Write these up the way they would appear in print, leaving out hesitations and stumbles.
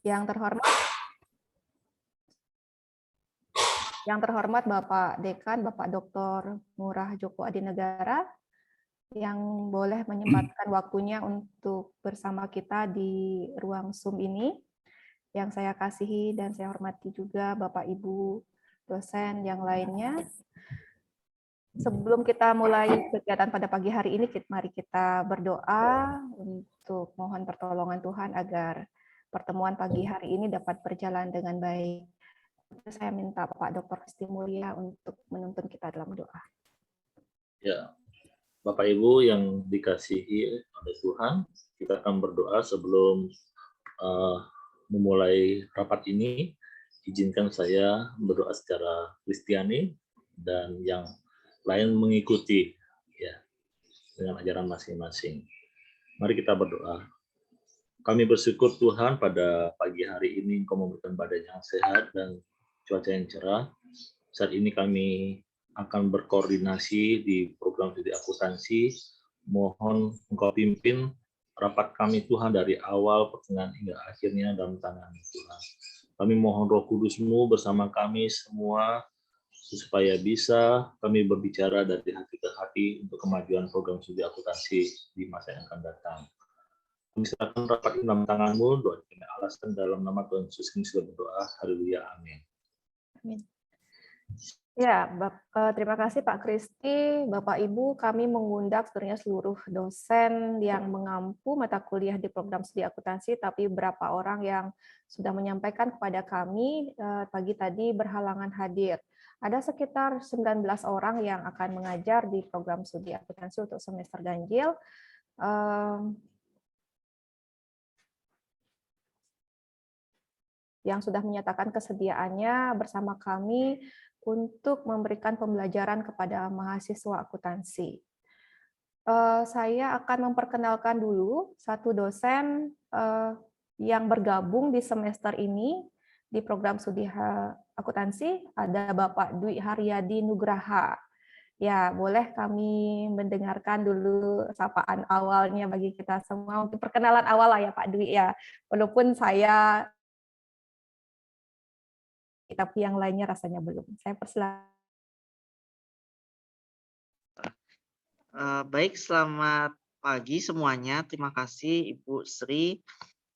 Yang terhormat Bapak Dekan, Bapak Dr. Ngurah Joko Adinegara, yang boleh menyempatkan waktunya untuk bersama kita di ruang Zoom ini. Yang saya kasihi dan saya hormati juga Bapak Ibu dosen yang lainnya. Sebelum kita mulai kegiatan pada pagi hari ini, mari kita berdoa untuk mohon pertolongan Tuhan agar pertemuan pagi hari ini dapat berjalan dengan baik. Saya minta Pak Dr. Kristi Mulia untuk menuntun kita dalam doa. Ya, Bapak Ibu yang dikasihi oleh Tuhan, kita akan berdoa sebelum memulai rapat ini. Izinkan saya berdoa secara Kristiani dan yang lain mengikuti ya dengan ajaran masing-masing. Mari kita berdoa. Kami bersyukur Tuhan pada pagi hari ini Engkau memberikan badan yang sehat dan cuaca yang cerah. Saat ini kami akan berkoordinasi di program studi akuntansi. Mohon Engkau pimpin rapat kami Tuhan dari awal pertengahan hingga akhirnya dalam tangan Tuhan. Kami mohon Roh Kudus-Mu bersama kami semua supaya bisa kami berbicara dari hati ke hati untuk kemajuan program studi akuntansi di masa yang akan datang. Kami serahkan rapat ini dalam tangan-Mu, doa dengan alasan dalam nama Tuhan Yesus Kristus berdoa. Haleluya, amin. Amin. Ya, terima kasih Pak Kristi, Bapak Ibu, kami mengundang sebenarnya seluruh dosen yang mengampu mata kuliah di program studi akuntansi, tapi beberapa orang yang sudah menyampaikan kepada kami pagi tadi berhalangan hadir. Ada sekitar 19 orang yang akan mengajar di program studi akuntansi untuk semester ganjil. Yang sudah menyatakan kesediaannya bersama kami untuk memberikan pembelajaran kepada mahasiswa akuntansi. Saya akan memperkenalkan dulu satu dosen yang bergabung di semester ini di program studi akuntansi, ada Bapak Dwi Haryadi Nugraha. Ya, boleh kami mendengarkan dulu sapaan awalnya bagi kita semua, untuk perkenalan awal lah ya Pak Dwi ya. Walaupun saya, tapi yang lainnya rasanya belum. Saya persilakan. Baik, selamat pagi semuanya. Terima kasih Ibu Sri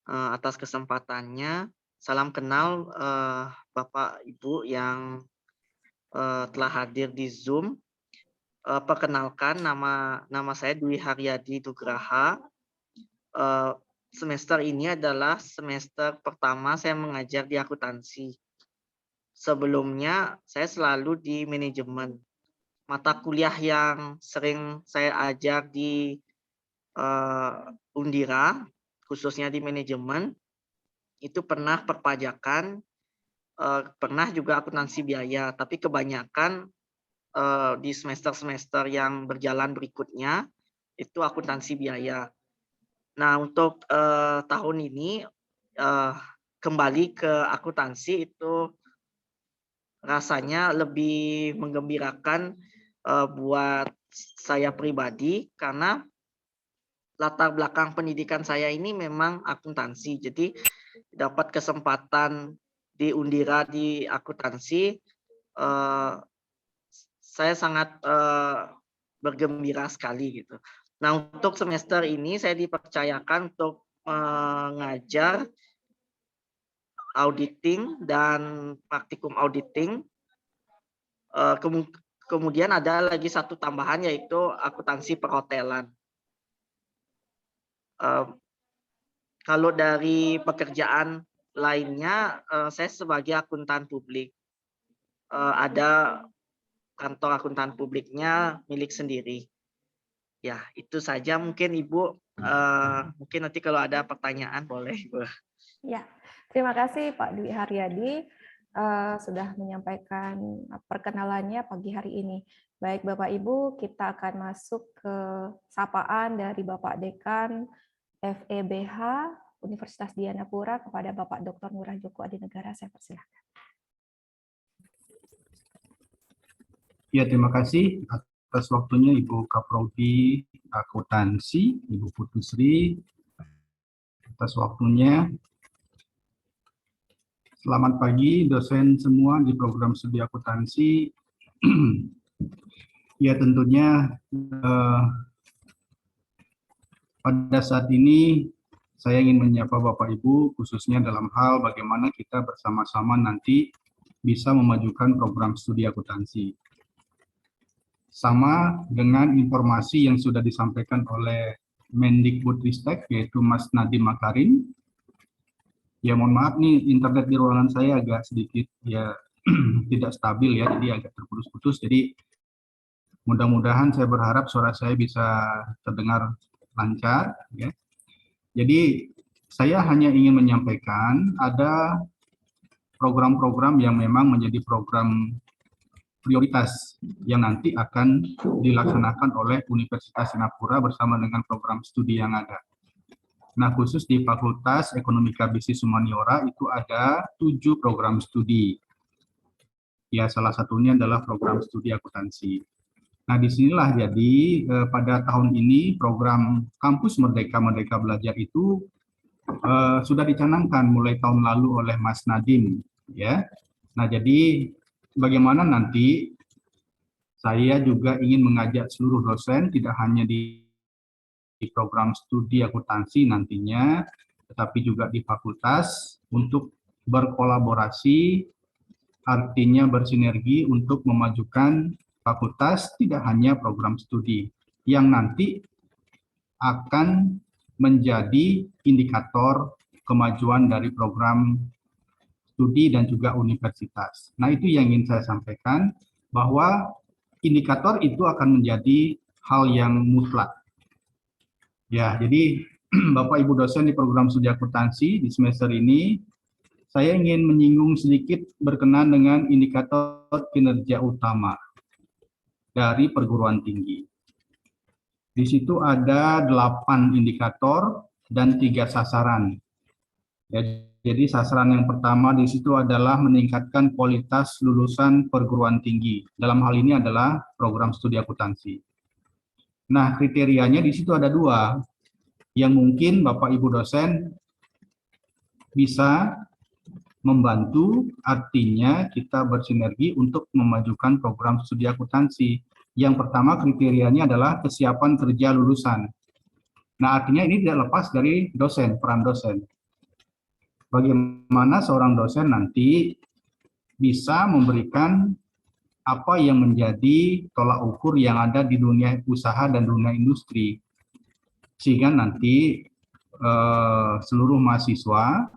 atas kesempatannya. Salam kenal Bapak Ibu yang telah hadir di Zoom. Perkenalkan, nama saya Dwi Haryadi Nugraha. Semester ini adalah semester pertama saya mengajar di akuntansi. Sebelumnya saya selalu di manajemen. Mata kuliah yang sering saya ajar di Undira, khususnya di manajemen, itu pernah perpajakan, pernah juga akuntansi biaya, tapi kebanyakan di semester-semester yang berjalan berikutnya itu akuntansi biaya. Nah, untuk tahun ini kembali ke akuntansi itu rasanya lebih menggembirakan buat saya pribadi, karena latar belakang pendidikan saya ini memang akuntansi. Jadi dapat kesempatan di Undira di akuntansi, saya sangat bergembira sekali gitu. Nah, untuk semester ini saya dipercayakan untuk mengajar auditing dan praktikum auditing. Kemudian ada lagi satu tambahan, yaitu akuntansi perhotelan. Kalau dari pekerjaan lainnya, saya sebagai akuntan publik. Ada kantor akuntan publiknya milik sendiri. Ya, itu saja mungkin Ibu. Mungkin nanti kalau ada pertanyaan boleh. Ya, terima kasih Pak Dwi Haryadi sudah menyampaikan perkenalannya pagi hari ini. Baik Bapak Ibu, kita akan masuk ke sapaan dari Bapak Dekan FEBH Universitas Dianapura kepada Bapak Dr. Ngurah Joko Adinegara. Saya persilakan. Ya, terima kasih atas waktunya Ibu Kaprodi Akuntansi, Ibu Putu Sri, atas waktunya. Selamat pagi dosen semua di program studi akuntansi. Ya tentunya pada saat ini saya ingin menyapa Bapak Ibu khususnya dalam hal bagaimana kita bersama-sama nanti bisa memajukan program studi akuntansi. Sama dengan informasi yang sudah disampaikan oleh Mendikbudristek yaitu Mas Nadiem Makarim. Ya mohon maaf nih internet di ruangan saya agak sedikit ya tidak stabil ya, jadi agak terputus-putus. Jadi mudah-mudahan saya berharap suara saya bisa terdengar lancar. Ya. Jadi saya hanya ingin menyampaikan ada program-program yang memang menjadi program prioritas yang nanti akan dilaksanakan oleh Universitas Singapura bersama dengan program studi yang ada. Nah, khusus di Fakultas Ekonomika Bisnis Humaniora itu ada 7 program studi. Ya, salah satunya adalah program studi akuntansi. Nah, disinilah jadi pada tahun ini program Kampus Merdeka Merdeka Belajar itu sudah dicanangkan mulai tahun lalu oleh Mas Nadiem. Ya. Nah, jadi bagaimana nanti saya juga ingin mengajak seluruh dosen, tidak hanya di program studi akuntansi nantinya, tetapi juga di fakultas untuk berkolaborasi, artinya bersinergi untuk memajukan fakultas, tidak hanya program studi, yang nanti akan menjadi indikator kemajuan dari program studi dan juga universitas. Nah, itu yang ingin saya sampaikan, bahwa indikator itu akan menjadi hal yang mutlak. Ya, jadi Bapak Ibu dosen di program studi akuntansi di semester ini, saya ingin menyinggung sedikit berkenaan dengan indikator kinerja utama dari perguruan tinggi. Di situ ada 8 indikator dan 3 sasaran. Ya, jadi sasaran yang pertama di situ adalah meningkatkan kualitas lulusan perguruan tinggi. Dalam hal ini adalah program studi akuntansi. Nah, kriterianya di situ ada 2 yang mungkin Bapak Ibu dosen bisa membantu, artinya kita bersinergi untuk memajukan program studi akuntansi. Yang pertama kriterianya adalah kesiapan kerja lulusan. Nah, artinya ini tidak lepas dari dosen, peran dosen. Bagaimana seorang dosen nanti bisa memberikan apa yang menjadi tolak ukur yang ada di dunia usaha dan dunia industri, sehingga nanti seluruh mahasiswa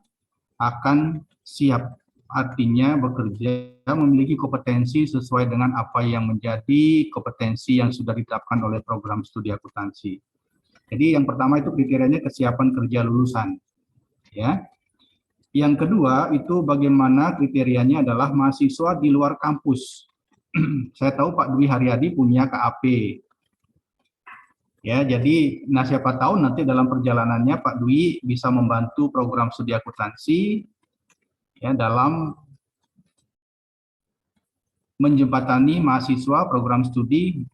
akan siap, artinya bekerja memiliki kompetensi sesuai dengan apa yang menjadi kompetensi yang sudah ditetapkan oleh program studi akuntansi. Jadi yang pertama itu kriterianya kesiapan kerja lulusan. Ya. Yang kedua itu bagaimana kriterianya adalah mahasiswa di luar kampus. Saya tahu Pak Dwi Haryadi punya KAP. Ya, jadi siapa tahu nanti dalam perjalanannya Pak Dwi bisa membantu program studi akuntansi ya dalam menjembatani mahasiswa program studi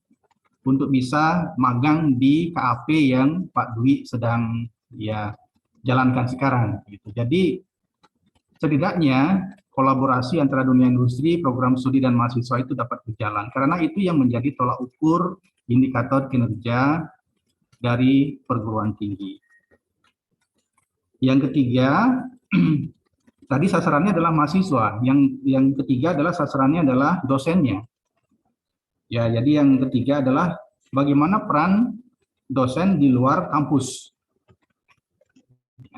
untuk bisa magang di KAP yang Pak Dwi sedang ya jalankan sekarang gitu. Jadi setidaknya kolaborasi antara dunia industri, program studi dan mahasiswa itu dapat berjalan karena itu yang menjadi tolak ukur indikator kinerja dari perguruan tinggi. Yang ketiga, tadi sasarannya adalah mahasiswa. Yang ketiga adalah sasarannya adalah dosennya. Ya, jadi yang ketiga adalah bagaimana peran dosen di luar kampus.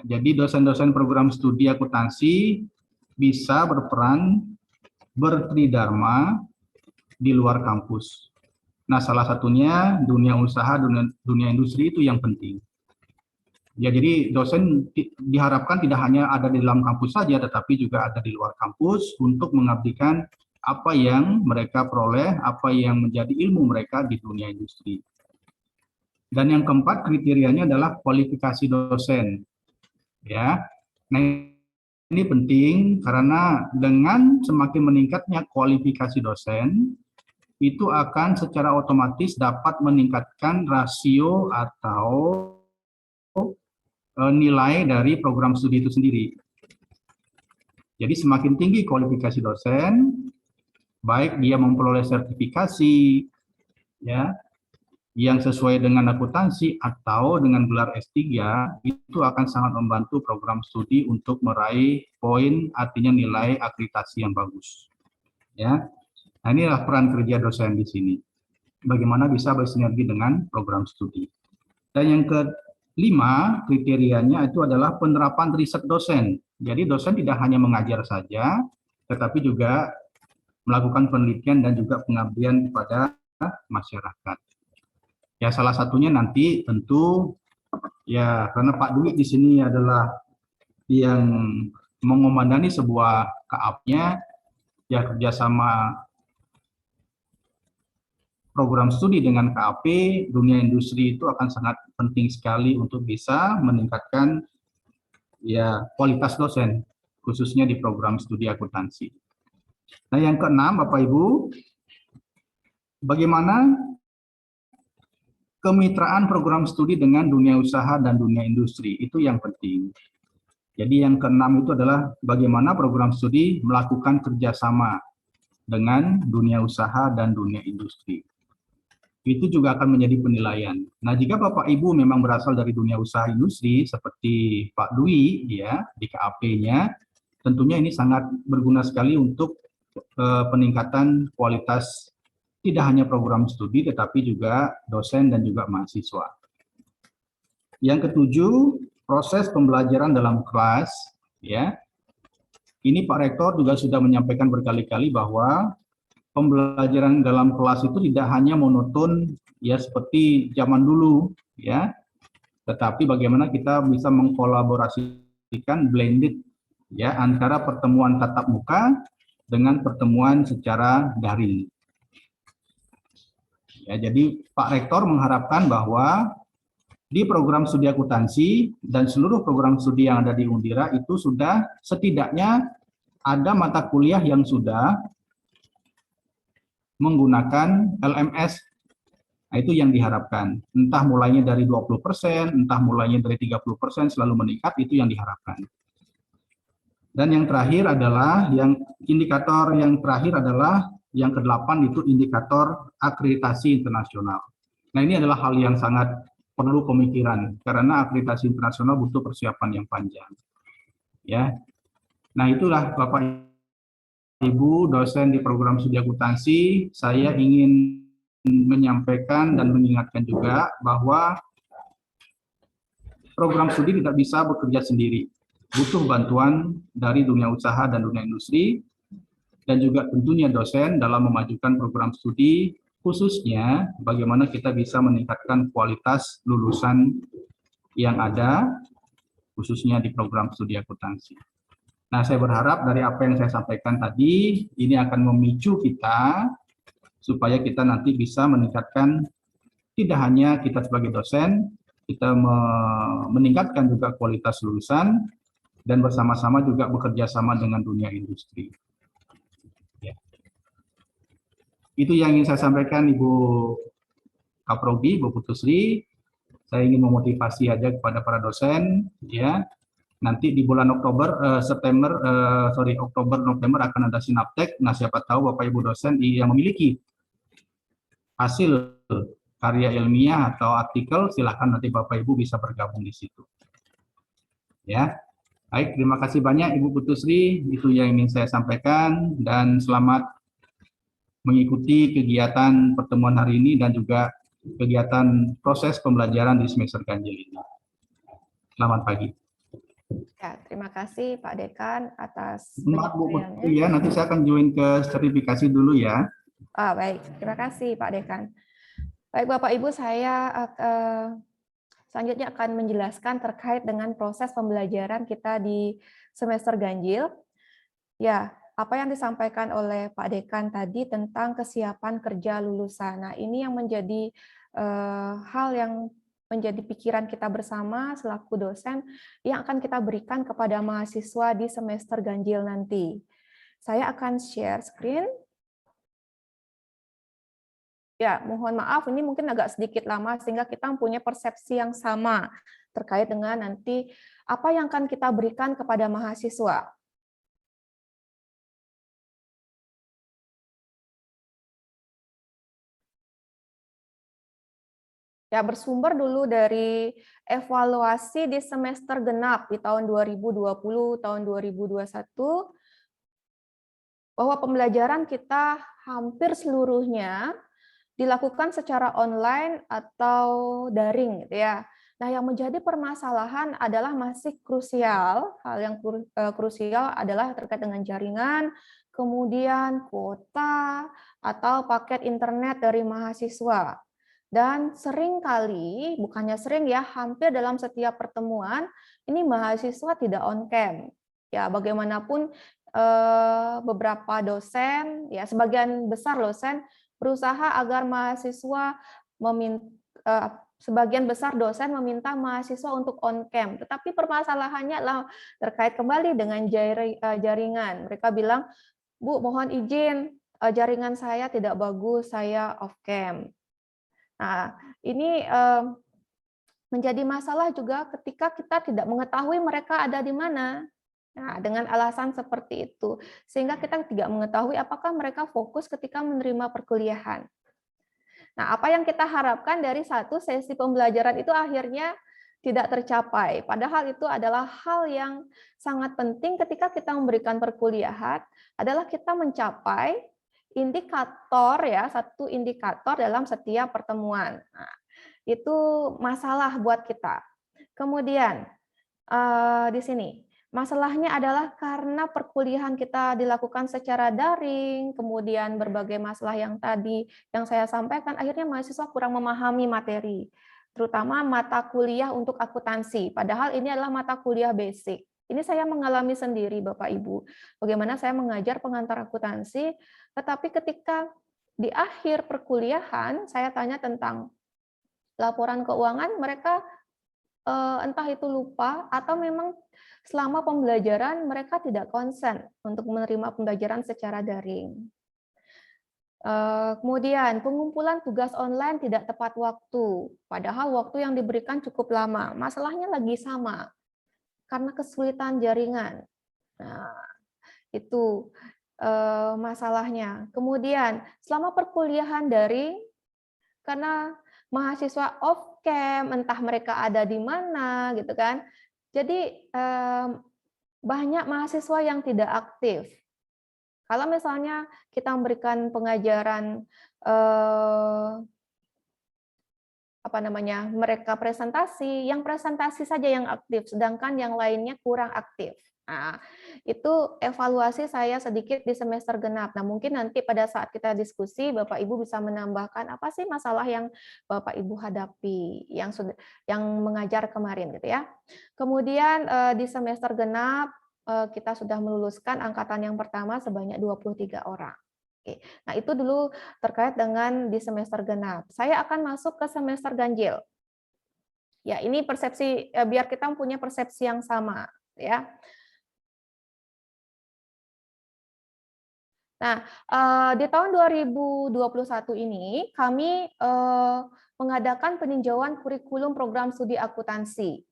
Jadi dosen-dosen program studi akuntansi bisa berperan bertridharma di luar kampus. Nah, salah satunya dunia usaha, dunia industri itu yang penting. Ya, jadi dosen diharapkan tidak hanya ada di dalam kampus saja, tetapi juga ada di luar kampus untuk mengabdikan apa yang mereka peroleh, apa yang menjadi ilmu mereka di dunia industri. Dan yang keempat kriterianya adalah kualifikasi dosen. Ya, nah ini penting karena dengan semakin meningkatnya kualifikasi dosen, itu akan secara otomatis dapat meningkatkan rasio atau nilai dari program studi itu sendiri. Jadi semakin tinggi kualifikasi dosen, baik dia memperoleh sertifikasi ya yang sesuai dengan akuntansi atau dengan gelar S3, itu akan sangat membantu program studi untuk meraih poin, artinya nilai akreditasi yang bagus. Ya. Nah, inilah peran kerja dosen di sini. Bagaimana bisa bersinergi dengan program studi. Dan yang kelima, kriterianya itu adalah penerapan riset dosen. Jadi dosen tidak hanya mengajar saja, tetapi juga melakukan penelitian dan juga pengabdian kepada masyarakat. Ya, salah satunya nanti tentu ya karena Pak Dwi di sini adalah yang mengomandani sebuah KAP-nya, ya kerjasama program studi dengan KAP, dunia industri itu akan sangat penting sekali untuk bisa meningkatkan ya kualitas dosen, khususnya di program studi akuntansi. Nah, yang keenam, Bapak Ibu, bagaimana kemitraan program studi dengan dunia usaha dan dunia industri, itu yang penting. Jadi yang keenam itu adalah bagaimana program studi melakukan kerjasama dengan dunia usaha dan dunia industri. Itu juga akan menjadi penilaian. Nah, jika Bapak Ibu memang berasal dari dunia usaha industri seperti Pak Dwi ya di KAP-nya, tentunya ini sangat berguna sekali untuk peningkatan kualitas tidak hanya program studi tetapi juga dosen dan juga mahasiswa. Yang ketujuh, proses pembelajaran dalam kelas ya. Ini Pak Rektor juga sudah menyampaikan berkali-kali bahwa pembelajaran dalam kelas itu tidak hanya monoton ya seperti zaman dulu ya, tetapi bagaimana kita bisa mengkolaborasikan blended ya antara pertemuan tatap muka dengan pertemuan secara daring. Ya, jadi Pak Rektor mengharapkan bahwa di program studi akuntansi dan seluruh program studi yang ada di Undira itu sudah setidaknya ada mata kuliah yang sudah menggunakan LMS. Nah, itu yang diharapkan. Entah mulainya dari 20%, entah mulainya dari 30%, selalu meningkat, itu yang diharapkan. Dan yang terakhir adalah, indikator yang terakhir adalah, yang ke-8 itu indikator akreditasi internasional. Nah, ini adalah hal yang sangat perlu pemikiran, karena akreditasi internasional butuh persiapan yang panjang. Ya. Nah, itulah Bapak Ibu dosen di program studi akuntansi, saya ingin menyampaikan dan mengingatkan juga bahwa program studi tidak bisa bekerja sendiri. Butuh bantuan dari dunia usaha dan dunia industri, dan juga tentunya dosen dalam memajukan program studi, khususnya bagaimana kita bisa meningkatkan kualitas lulusan yang ada, khususnya di program studi akuntansi. Nah, saya berharap dari apa yang saya sampaikan tadi, ini akan memicu kita supaya kita nanti bisa meningkatkan tidak hanya kita sebagai dosen, kita meningkatkan juga kualitas lulusan dan bersama-sama juga bekerja sama dengan dunia industri. Ya. Itu yang ingin saya sampaikan Ibu Kaprodi, Ibu Putusri. Saya ingin memotivasi aja kepada para dosen, ya. Nanti di bulan Oktober, Oktober, November akan ada sinaptek. Nah, siapa tahu Bapak Ibu dosen yang memiliki hasil karya ilmiah atau artikel, silakan nanti Bapak Ibu bisa bergabung di situ. Ya, baik, terima kasih banyak Ibu Putusri, itu yang ingin saya sampaikan, dan selamat mengikuti kegiatan pertemuan hari ini dan juga kegiatan proses pembelajaran di semester ganjil ini. Selamat pagi. Ya, terima kasih Pak Dekan atas Maaf Bu penyampaiannya. Putri ya, nanti saya akan join ke sertifikasi dulu ya. Baik, terima kasih Pak Dekan. Baik Bapak Ibu, saya selanjutnya akan menjelaskan terkait dengan proses pembelajaran kita di semester ganjil. Ya, apa yang disampaikan oleh Pak Dekan tadi tentang kesiapan kerja lulusan. Nah, ini yang menjadi hal yang menjadi pikiran kita bersama selaku dosen yang akan kita berikan kepada mahasiswa di semester ganjil nanti. Saya akan share screen. Ya, mohon maaf, ini mungkin agak sedikit lama sehingga kita mempunyai persepsi yang sama terkait dengan nanti apa yang akan kita berikan kepada mahasiswa. Ya, bersumber dulu dari evaluasi di semester genap di tahun 2020, tahun 2021, bahwa pembelajaran kita hampir seluruhnya dilakukan secara online atau daring gitu ya. Nah, yang menjadi permasalahan adalah masih krusial, hal yang krusial adalah terkait dengan jaringan, kemudian kuota atau paket internet dari mahasiswa. Dan seringkali, bukannya sering ya, hampir dalam setiap pertemuan ini mahasiswa tidak on cam. Ya, bagaimanapun beberapa dosen, ya sebagian besar dosen berusaha agar mahasiswa sebagian besar dosen meminta mahasiswa untuk on cam, tetapi permasalahannya adalah terkait kembali dengan jaringan. Mereka bilang, Bu, mohon izin, jaringan saya tidak bagus, saya off cam. Nah, ini menjadi masalah juga ketika kita tidak mengetahui mereka ada di mana. Nah, dengan alasan seperti itu, sehingga kita tidak mengetahui apakah mereka fokus ketika menerima perkuliahan. Nah, apa yang kita harapkan dari satu sesi pembelajaran itu akhirnya tidak tercapai. Padahal itu adalah hal yang sangat penting ketika kita memberikan perkuliahan, adalah kita mencapai indikator ya, satu indikator dalam setiap pertemuan. Nah, itu masalah buat kita. Kemudian di sini masalahnya adalah karena perkuliahan kita dilakukan secara daring, kemudian berbagai masalah yang tadi yang saya sampaikan, akhirnya mahasiswa kurang memahami materi, terutama mata kuliah untuk akuntansi. Padahal ini adalah mata kuliah basic. Ini saya mengalami sendiri, Bapak Ibu. Bagaimana saya mengajar pengantar akuntansi, tetapi ketika di akhir perkuliahan saya tanya tentang laporan keuangan, mereka entah itu lupa atau memang selama pembelajaran mereka tidak konsen untuk menerima pembelajaran secara daring. Kemudian pengumpulan tugas online tidak tepat waktu, padahal waktu yang diberikan cukup lama. Masalahnya lagi sama, karena kesulitan jaringan. Nah, itu masalahnya. Kemudian selama perkuliahan daring, karena mahasiswa off cam, entah mereka ada di mana gitu kan. Jadi banyak mahasiswa yang tidak aktif. Kalau misalnya kita memberikan pengajaran mereka presentasi, yang presentasi saja yang aktif, sedangkan yang lainnya kurang aktif. Nah, itu evaluasi saya sedikit di semester genap. Nah, mungkin nanti pada saat kita diskusi, Bapak Ibu bisa menambahkan apa sih masalah yang Bapak Ibu hadapi, yang mengajar kemarin gitu ya. Kemudian di semester genap kita sudah meluluskan angkatan yang pertama sebanyak 23 orang. Oke. Nah, itu dulu terkait dengan di semester genap. Saya akan masuk ke semester ganjil. Ya, ini persepsi biar kita punya persepsi yang sama, ya. Nah, di tahun 2021 ini kami mengadakan peninjauan kurikulum program studi akuntansi.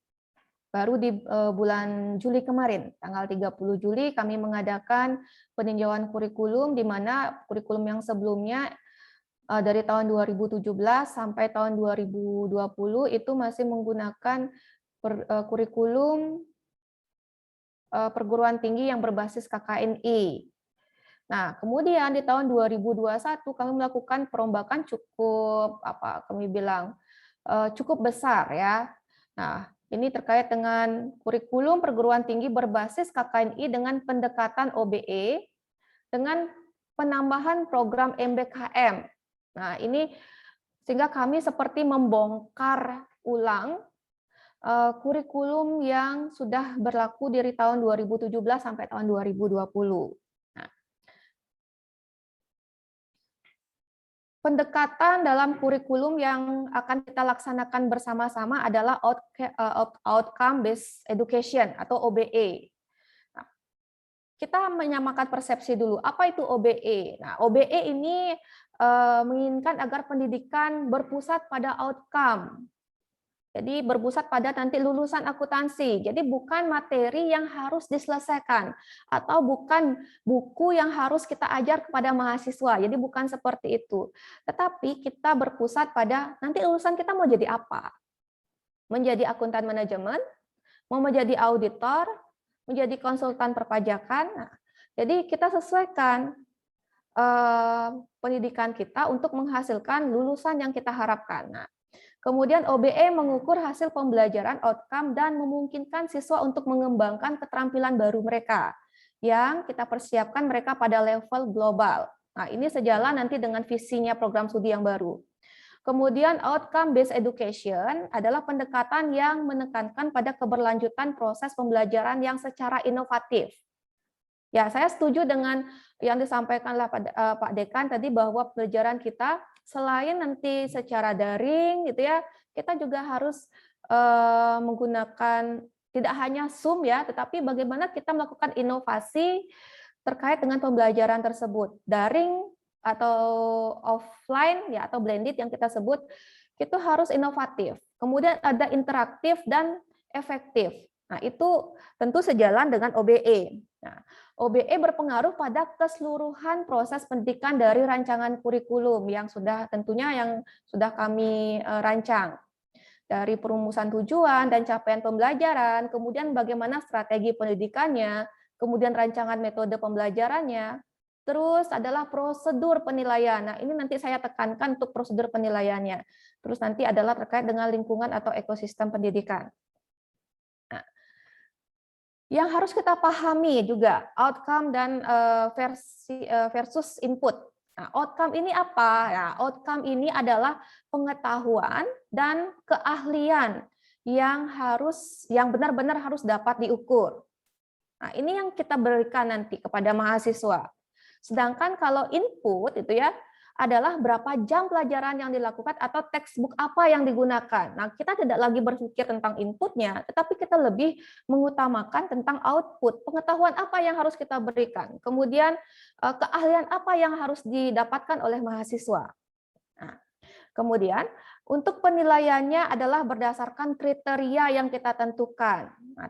Baru di bulan Juli kemarin, tanggal 30 Juli kami mengadakan peninjauan kurikulum, di mana kurikulum yang sebelumnya dari tahun 2017 sampai tahun 2020 itu masih menggunakan kurikulum perguruan tinggi yang berbasis KKNI. Nah, kemudian di tahun 2021 kami melakukan perombakan cukup besar ya. Nah, ini terkait dengan kurikulum perguruan tinggi berbasis KKNI dengan pendekatan OBE dengan penambahan program MBKM. Nah, ini sehingga kami seperti membongkar ulang kurikulum yang sudah berlaku dari tahun 2017 sampai tahun 2020. Pendekatan dalam kurikulum yang akan kita laksanakan bersama-sama adalah outcome based education atau OBE. Nah, kita menyamakan persepsi dulu. Apa itu OBE? Nah, OBE ini menginginkan agar pendidikan berpusat pada outcome. Jadi berpusat pada nanti lulusan akuntansi. Jadi bukan materi yang harus diselesaikan atau bukan buku yang harus kita ajar kepada mahasiswa. Jadi bukan seperti itu. Tetapi kita berpusat pada nanti lulusan kita mau jadi apa? Menjadi akuntan manajemen, mau menjadi auditor, menjadi konsultan perpajakan. Nah, jadi kita sesuaikan pendidikan kita untuk menghasilkan lulusan yang kita harapkan. Nah, kemudian OBE mengukur hasil pembelajaran outcome dan memungkinkan siswa untuk mengembangkan keterampilan baru mereka yang kita persiapkan mereka pada level global. Nah, ini sejalan nanti dengan visinya program studi yang baru. Kemudian outcome based education adalah pendekatan yang menekankan pada keberlanjutan proses pembelajaran yang secara inovatif. Ya, saya setuju dengan yang disampaikanlah Pak Dekan tadi bahwa pelajaran kita selain nanti secara daring gitu ya, kita juga harus menggunakan tidak hanya Zoom ya, tetapi bagaimana kita melakukan inovasi terkait dengan pembelajaran tersebut, daring atau offline ya atau blended yang kita sebut, itu harus inovatif. Kemudian ada interaktif dan efektif. Nah, itu tentu sejalan dengan OBE. Nah, OBE berpengaruh pada keseluruhan proses pendidikan dari rancangan kurikulum yang sudah tentunya yang sudah kami rancang. Dari perumusan tujuan dan capaian pembelajaran, kemudian bagaimana strategi pendidikannya, kemudian rancangan metode pembelajarannya, terus adalah prosedur penilaian. Nah, ini nanti saya tekankan untuk prosedur penilaiannya. Terus nanti adalah terkait dengan lingkungan atau ekosistem pendidikan. Yang harus kita pahami juga outcome dan versus input. Nah, outcome ini apa? Ya, outcome ini adalah pengetahuan dan keahlian yang benar-benar harus dapat diukur. Nah, ini yang kita berikan nanti kepada mahasiswa. Sedangkan kalau input itu ya adalah berapa jam pelajaran yang dilakukan atau textbook apa yang digunakan. Nah, kita tidak lagi berpikir tentang inputnya, tetapi kita lebih mengutamakan tentang output, pengetahuan apa yang harus kita berikan, kemudian keahlian apa yang harus didapatkan oleh mahasiswa. Nah, kemudian untuk penilaiannya adalah berdasarkan kriteria yang kita tentukan. Nah,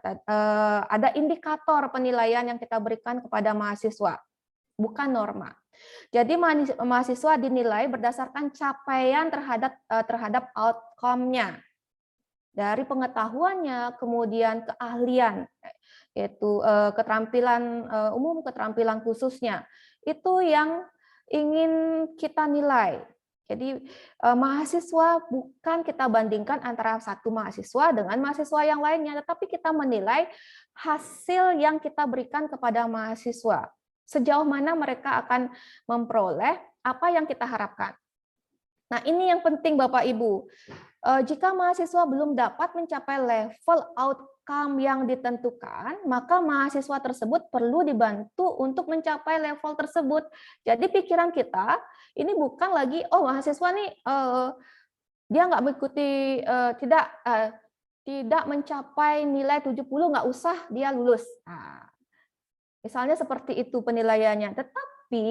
ada indikator penilaian yang kita berikan kepada mahasiswa, bukan norma. Jadi mahasiswa dinilai berdasarkan capaian terhadap outcome-nya. Dari pengetahuannya, kemudian keahlian, yaitu keterampilan umum, keterampilan khususnya. Itu yang ingin kita nilai. Jadi mahasiswa bukan kita bandingkan antara satu mahasiswa dengan mahasiswa yang lainnya, tetapi kita menilai hasil yang kita berikan kepada mahasiswa. Sejauh mana mereka akan memperoleh apa yang kita harapkan. Nah, ini yang penting Bapak Ibu. Jika mahasiswa belum dapat mencapai level outcome yang ditentukan, maka mahasiswa tersebut perlu dibantu untuk mencapai level tersebut. Jadi pikiran kita ini bukan lagi, oh mahasiswa nih dia nggak mengikuti, tidak mencapai nilai 70, nggak usah dia lulus. Nah, misalnya seperti itu penilaiannya. Tetapi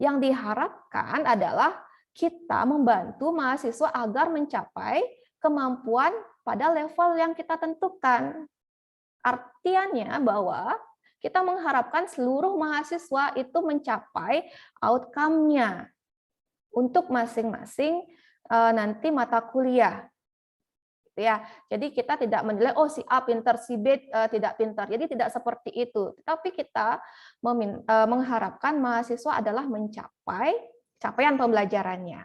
yang diharapkan adalah kita membantu mahasiswa agar mencapai kemampuan pada level yang kita tentukan. Artinya bahwa kita mengharapkan seluruh mahasiswa itu mencapai outcome-nya untuk masing-masing nanti mata kuliah. Ya, jadi kita tidak menilai oh si A pintar, si B tidak pintar. Jadi tidak seperti itu. Tetapi kita mengharapkan mahasiswa adalah mencapai capaian pembelajarannya.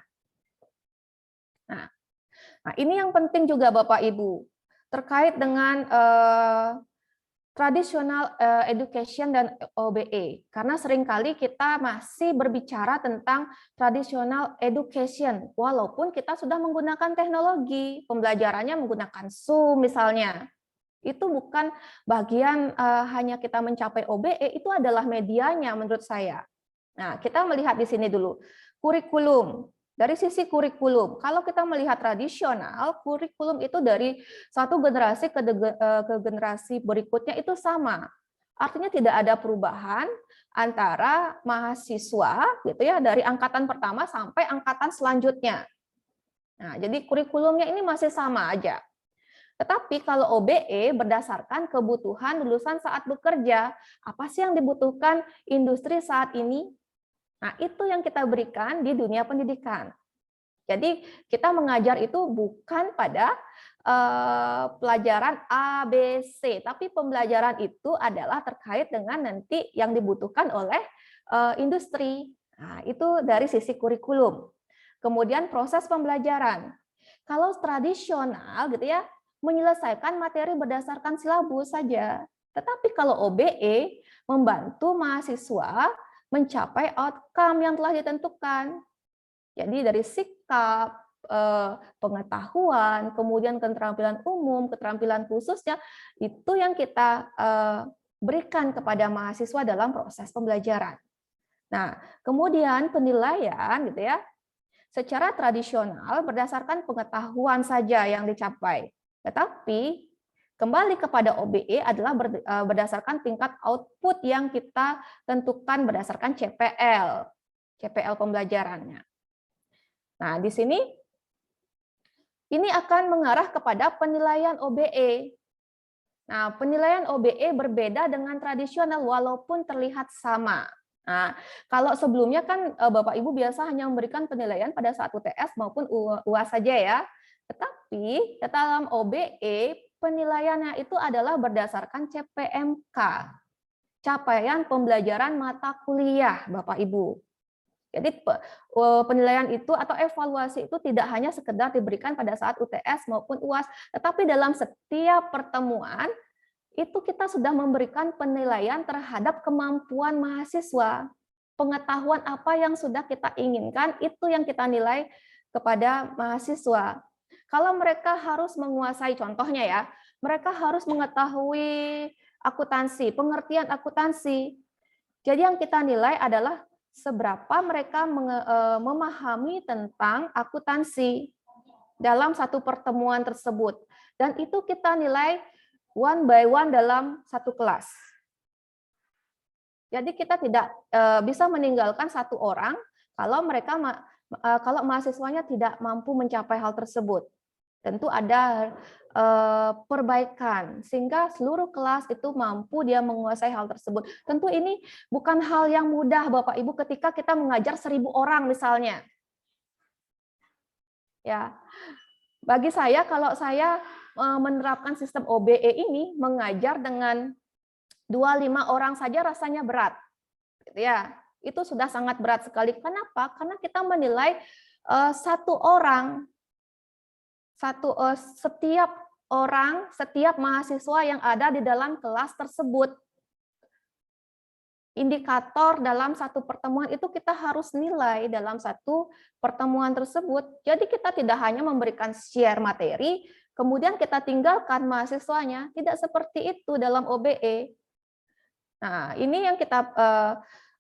Nah, ini yang penting juga Bapak Ibu terkait dengan traditional education dan OBE, karena seringkali kita masih berbicara tentang traditional education, walaupun kita sudah menggunakan teknologi, pembelajarannya menggunakan Zoom misalnya. Itu bukan bagian hanya kita mencapai OBE, itu adalah medianya menurut saya. Nah, kita melihat di sini dulu, kurikulum. Dari sisi kurikulum, kalau kita melihat tradisional, kurikulum itu dari satu generasi ke generasi berikutnya itu sama. Artinya tidak ada perubahan antara mahasiswa gitu ya dari angkatan pertama sampai angkatan selanjutnya. Nah, jadi kurikulumnya ini masih sama aja. Tetapi kalau OBE berdasarkan kebutuhan lulusan saat bekerja, apa sih yang dibutuhkan industri saat ini? Nah, itu yang kita berikan di dunia pendidikan. Jadi kita mengajar itu bukan pada pelajaran A, B, C, tapi pembelajaran itu adalah terkait dengan nanti yang dibutuhkan oleh industri. Nah, itu dari sisi kurikulum. Kemudian proses pembelajaran. Kalau tradisional gitu ya, menyelesaikan materi berdasarkan silabus saja. Tetapi kalau OBE membantu mahasiswa mencapai outcome yang telah ditentukan. Jadi dari sikap, pengetahuan, kemudian keterampilan umum, keterampilan khususnya, itu yang kita berikan kepada mahasiswa dalam proses pembelajaran. Nah, kemudian penilaian gitu ya, secara tradisional berdasarkan pengetahuan saja yang dicapai. Tetapi kembali kepada OBE adalah berdasarkan tingkat output yang kita tentukan berdasarkan CPL pembelajarannya. Nah, di sini ini akan mengarah kepada penilaian OBE. Nah, penilaian OBE berbeda dengan tradisional walaupun terlihat sama. Nah, kalau sebelumnya kan Bapak Ibu biasa hanya memberikan penilaian pada saat UTS maupun UAS saja ya. Tetapi dalam OBE penilaiannya itu adalah berdasarkan CPMK, capaian pembelajaran mata kuliah, Bapak Ibu. Jadi penilaian itu atau evaluasi itu tidak hanya sekedar diberikan pada saat UTS maupun UAS, tetapi dalam setiap pertemuan itu kita sudah memberikan penilaian terhadap kemampuan mahasiswa. Pengetahuan apa yang sudah kita inginkan, itu yang kita nilai kepada mahasiswa. Kalau mereka harus menguasai, contohnya ya, mereka harus mengetahui akuntansi, pengertian akuntansi. Jadi yang kita nilai adalah seberapa mereka memahami tentang akuntansi dalam satu pertemuan tersebut. Dan itu kita nilai one by one dalam satu kelas. Jadi kita tidak bisa meninggalkan satu orang kalau kalau mahasiswanya tidak mampu mencapai hal tersebut. Tentu ada perbaikan sehingga seluruh kelas itu mampu dia menguasai hal tersebut. Tentu ini bukan hal yang mudah Bapak Ibu ketika kita mengajar 1000 orang misalnya. Ya. Bagi saya kalau saya menerapkan sistem OBE ini mengajar dengan 25 orang saja rasanya berat. Ya, itu sudah sangat berat sekali. Kenapa? Karena kita menilai setiap orang, setiap mahasiswa yang ada di dalam kelas tersebut. Indikator dalam satu pertemuan itu kita harus nilai dalam satu pertemuan tersebut. Jadi kita tidak hanya memberikan share materi, kemudian kita tinggalkan mahasiswanya. Tidak seperti itu dalam OBE. Nah, ini yang kita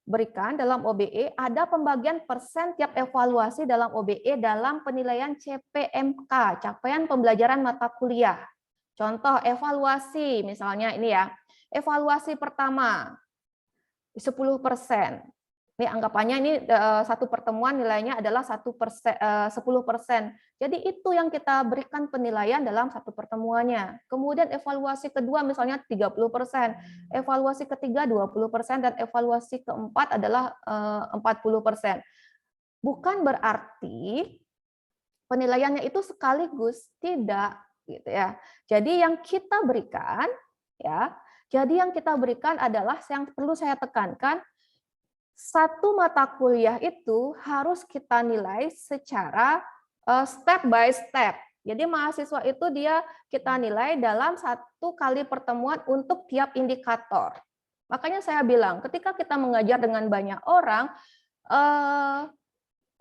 berikan dalam OBE, ada pembagian persen tiap evaluasi dalam OBE dalam penilaian CPMK, capaian pembelajaran mata kuliah. Contoh evaluasi, misalnya ini ya, evaluasi pertama, 10%. Ini anggapannya ini satu pertemuan nilainya adalah 10%. Jadi itu yang kita berikan penilaian dalam satu pertemuannya. Kemudian evaluasi kedua misalnya 30%, evaluasi ketiga 20%, dan evaluasi keempat adalah 40%. Bukan berarti penilaiannya itu sekaligus, tidak gitu ya. Jadi yang kita berikan ya, jadi yang kita berikan adalah yang perlu saya tekankan, satu mata kuliah itu harus kita nilai secara step by step. Jadi mahasiswa itu kita nilai dalam satu kali pertemuan untuk tiap indikator. Makanya saya bilang, ketika kita mengajar dengan banyak orang,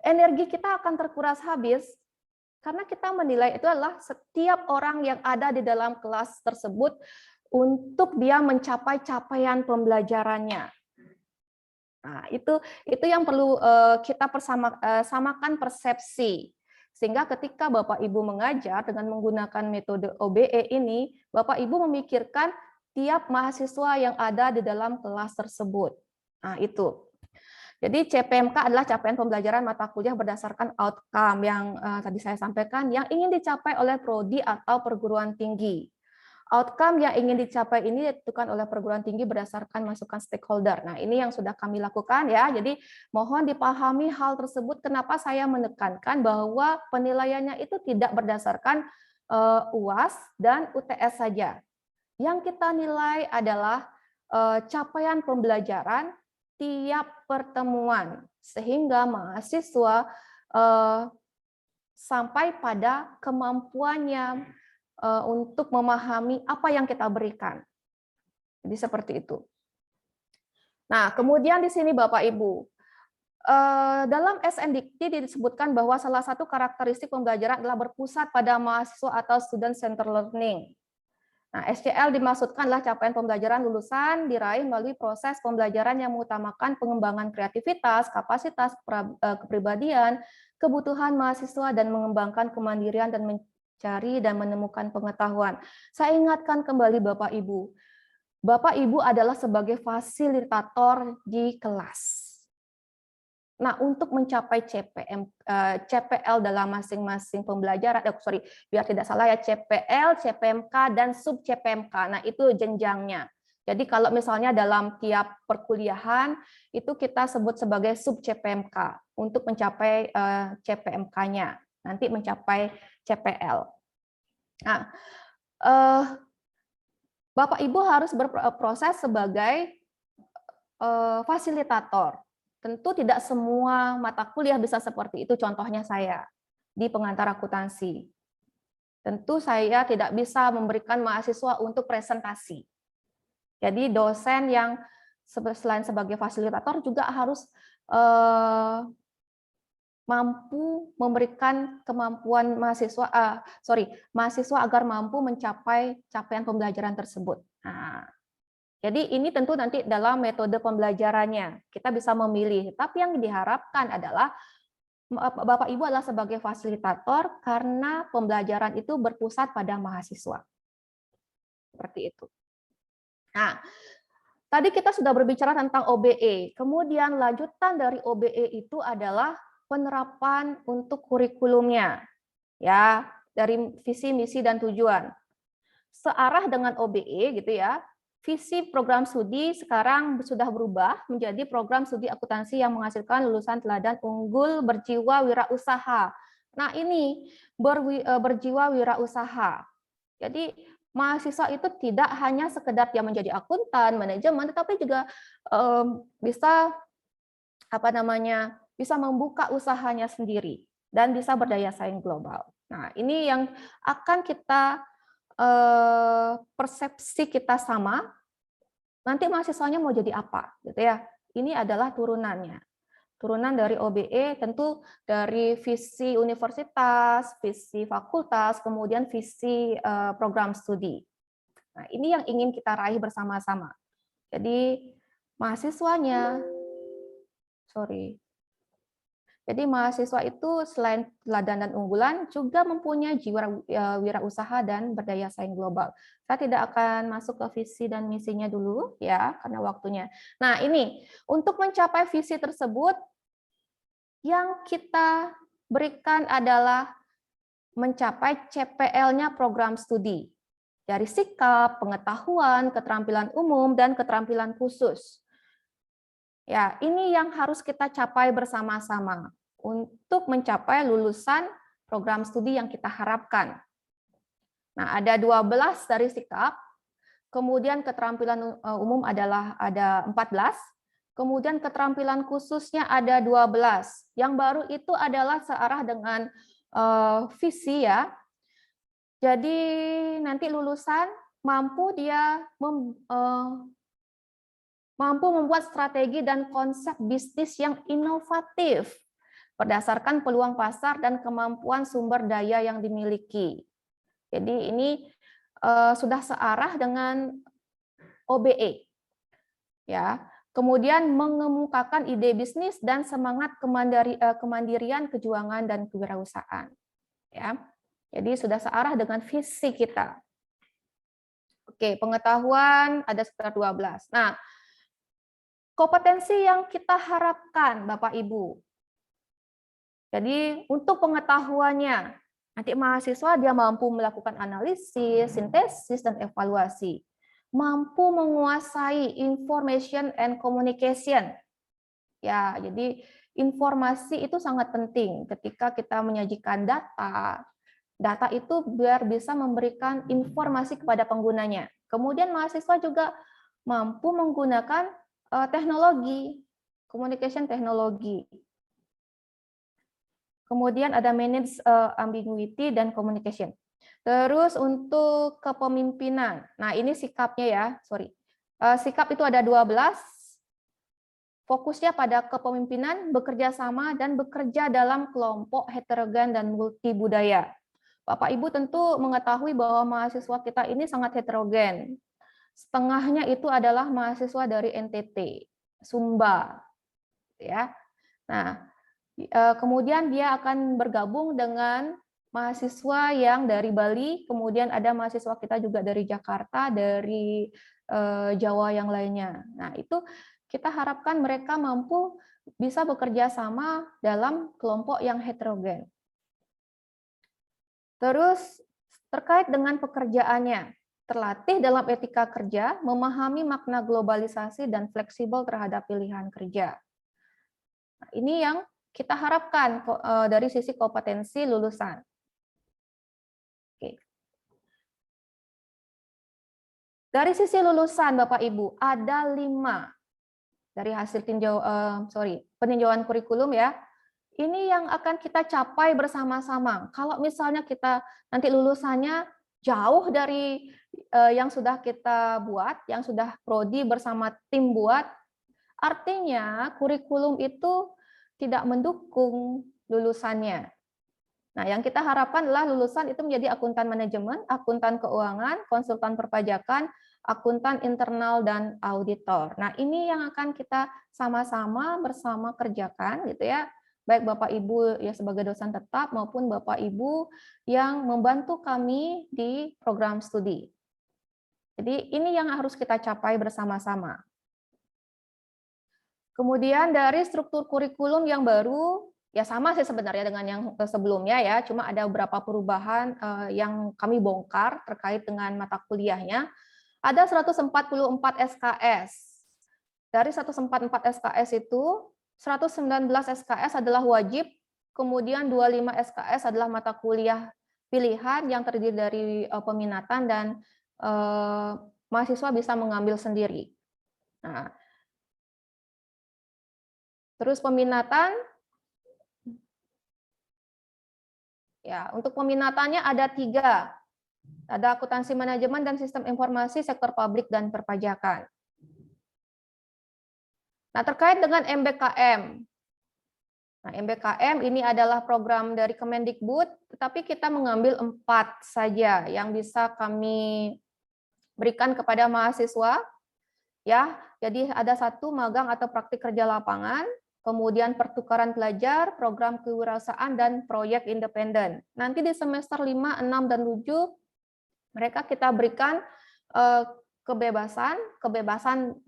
energi kita akan terkuras habis. Karena kita menilai itu adalah setiap orang yang ada di dalam kelas tersebut untuk dia mencapai capaian pembelajarannya. Nah, itu yang perlu kita samakan persepsi. Sehingga ketika Bapak Ibu mengajar dengan menggunakan metode OBE ini, Bapak Ibu memikirkan tiap mahasiswa yang ada di dalam kelas tersebut. Nah, itu. Jadi CPMK adalah capaian pembelajaran mata kuliah berdasarkan outcome yang tadi saya sampaikan, yang ingin dicapai oleh prodi atau perguruan tinggi. Outcome yang ingin dicapai ini ditentukan oleh perguruan tinggi berdasarkan masukan stakeholder. Nah, ini yang sudah kami lakukan ya. Jadi mohon dipahami hal tersebut, kenapa saya menekankan bahwa penilaiannya itu tidak berdasarkan UAS dan UTS saja. Yang kita nilai adalah capaian pembelajaran tiap pertemuan, sehingga mahasiswa sampai pada kemampuannya untuk memahami apa yang kita berikan. Jadi seperti itu. Nah, kemudian di sini Bapak Ibu, dalam SNDikti disebutkan bahwa salah satu karakteristik pembelajaran adalah berpusat pada mahasiswa atau student center learning. Nah, SCL dimaksudkan adalah capaian pembelajaran lulusan diraih melalui proses pembelajaran yang mengutamakan pengembangan kreativitas, kapasitas, kepribadian, kebutuhan mahasiswa, dan mengembangkan kemandirian dan mencari dan menemukan pengetahuan. Saya ingatkan kembali Bapak Ibu. Bapak Ibu adalah sebagai fasilitator di kelas. Nah, untuk mencapai CPL dalam masing-masing pembelajaran, biar tidak salah ya, CPL, CPMK, dan sub CPMK. Nah, itu jenjangnya. Jadi kalau misalnya dalam tiap perkuliahan, itu kita sebut sebagai sub CPMK untuk mencapai CPMK-nya, nanti mencapai CPL. Nah, Bapak Ibu harus berproses sebagai fasilitator. Tentu tidak semua mata kuliah bisa seperti itu, contohnya saya di pengantar akuntansi. Tentu saya tidak bisa memberikan mahasiswa untuk presentasi. Jadi dosen yang selain sebagai fasilitator juga harus mampu memberikan kemampuan mahasiswa agar mampu mencapai capaian pembelajaran tersebut. Nah, jadi ini tentu nanti dalam metode pembelajarannya kita bisa memilih, tapi yang diharapkan adalah Bapak Ibu adalah sebagai fasilitator karena pembelajaran itu berpusat pada mahasiswa. Seperti itu. Nah, tadi kita sudah berbicara tentang OBE, kemudian lanjutan dari OBE itu adalah penerapan untuk kurikulumnya, ya, dari visi, misi, dan tujuan. Searah dengan OBE gitu ya. Visi program studi sekarang sudah berubah menjadi program studi akuntansi yang menghasilkan lulusan teladan unggul berjiwa wirausaha. Nah, ini berjiwa wirausaha. Jadi mahasiswa itu tidak hanya sekedar dia menjadi akuntan, manajemen, tetapi juga bisa bisa membuka usahanya sendiri dan bisa berdaya saing global. Nah, ini yang akan kita persepsi kita sama, nanti mahasiswanya mau jadi apa, gitu ya. Ini adalah turunannya. Turunan dari OBE tentu dari visi universitas, visi fakultas, kemudian visi program studi. Nah, ini yang ingin kita raih bersama-sama. Jadi mahasiswanya, Jadi mahasiswa itu selain teladan dan unggulan juga mempunyai jiwa wirausaha dan berdaya saing global. Saya tidak akan masuk ke visi dan misinya dulu ya karena waktunya. Nah, ini untuk mencapai visi tersebut yang kita berikan adalah mencapai CPL-nya program studi dari sikap, pengetahuan, keterampilan umum dan keterampilan khusus. Ya, ini yang harus kita capai bersama-sama untuk mencapai lulusan program studi yang kita harapkan. Nah, ada 12 dari sikap, kemudian keterampilan umum adalah ada 14, kemudian keterampilan khususnya ada 12. Yang baru itu adalah searah dengan visi ya. Jadi nanti lulusan mampu membuat strategi dan konsep bisnis yang inovatif berdasarkan peluang pasar dan kemampuan sumber daya yang dimiliki. Jadi ini sudah searah dengan OBE. Ya. Kemudian mengemukakan ide bisnis dan semangat kemandirian, kejuangan dan kewirausahaan. Ya. Jadi sudah searah dengan visi kita. Oke, pengetahuan ada sekitar 12. Nah, kompetensi yang kita harapkan, Bapak Ibu. Jadi untuk pengetahuannya, nanti mahasiswa dia mampu melakukan analisis, sintesis, dan evaluasi. Mampu menguasai information and communication. Ya, jadi informasi itu sangat penting ketika kita menyajikan data. Data itu biar bisa memberikan informasi kepada penggunanya. Kemudian mahasiswa juga mampu menggunakan teknologi, communication teknologi. Kemudian ada manage ambiguity dan communication. Terus untuk kepemimpinan. Nah, ini sikapnya ya, sorry. Sikap itu ada 12. Fokusnya pada kepemimpinan, bekerja sama, dan bekerja dalam kelompok heterogen dan multibudaya. Bapak Ibu tentu mengetahui bahwa mahasiswa kita ini sangat heterogen. Setengahnya itu adalah mahasiswa dari NTT, Sumba. Ya. Nah, kemudian dia akan bergabung dengan mahasiswa yang dari Bali, kemudian ada mahasiswa kita juga dari Jakarta, dari Jawa yang lainnya. Nah, itu kita harapkan mereka mampu bisa bekerja sama dalam kelompok yang heterogen. Terus terkait dengan pekerjaannya, terlatih dalam etika kerja, memahami makna globalisasi dan fleksibel terhadap pilihan kerja. Nah, ini yang kita harapkan dari sisi kompetensi lulusan. Oke. Dari sisi lulusan, Bapak Ibu, ada 5 dari hasil peninjauan kurikulum ya. Ini yang akan kita capai bersama-sama. Kalau misalnya kita nanti lulusannya jauh dari yang sudah kita buat, yang sudah prodi bersama tim buat, artinya kurikulum itu tidak mendukung lulusannya. Nah, yang kita harapkan adalah lulusan itu menjadi akuntan manajemen, akuntan keuangan, konsultan perpajakan, akuntan internal, dan auditor. Nah, ini yang akan kita sama-sama bersama kerjakan gitu ya. Baik Bapak Ibu ya sebagai dosen tetap maupun Bapak Ibu yang membantu kami di program studi. Jadi ini yang harus kita capai bersama-sama. Kemudian dari struktur kurikulum yang baru, ya sama sih sebenarnya dengan yang sebelumnya ya, cuma ada beberapa perubahan yang kami bongkar terkait dengan mata kuliahnya. Ada 144 SKS. Dari 144 SKS itu, 119 SKS adalah wajib, kemudian 25 SKS adalah mata kuliah pilihan yang terdiri dari peminatan dan mahasiswa bisa mengambil sendiri. Nah, terus peminatan, ya untuk peminatannya ada 3. Ada akuntansi manajemen dan sistem informasi, sektor publik dan perpajakan. Nah, terkait dengan MBKM. Nah, MBKM ini adalah program dari Kemendikbud, tetapi kita mengambil 4 saja yang bisa kami berikan kepada mahasiswa. Ya, jadi ada 1 magang atau praktik kerja lapangan, kemudian pertukaran pelajar, program kewirausahaan, dan proyek independen. Nanti di semester 5, 6, dan 7, mereka kita berikan kebebasan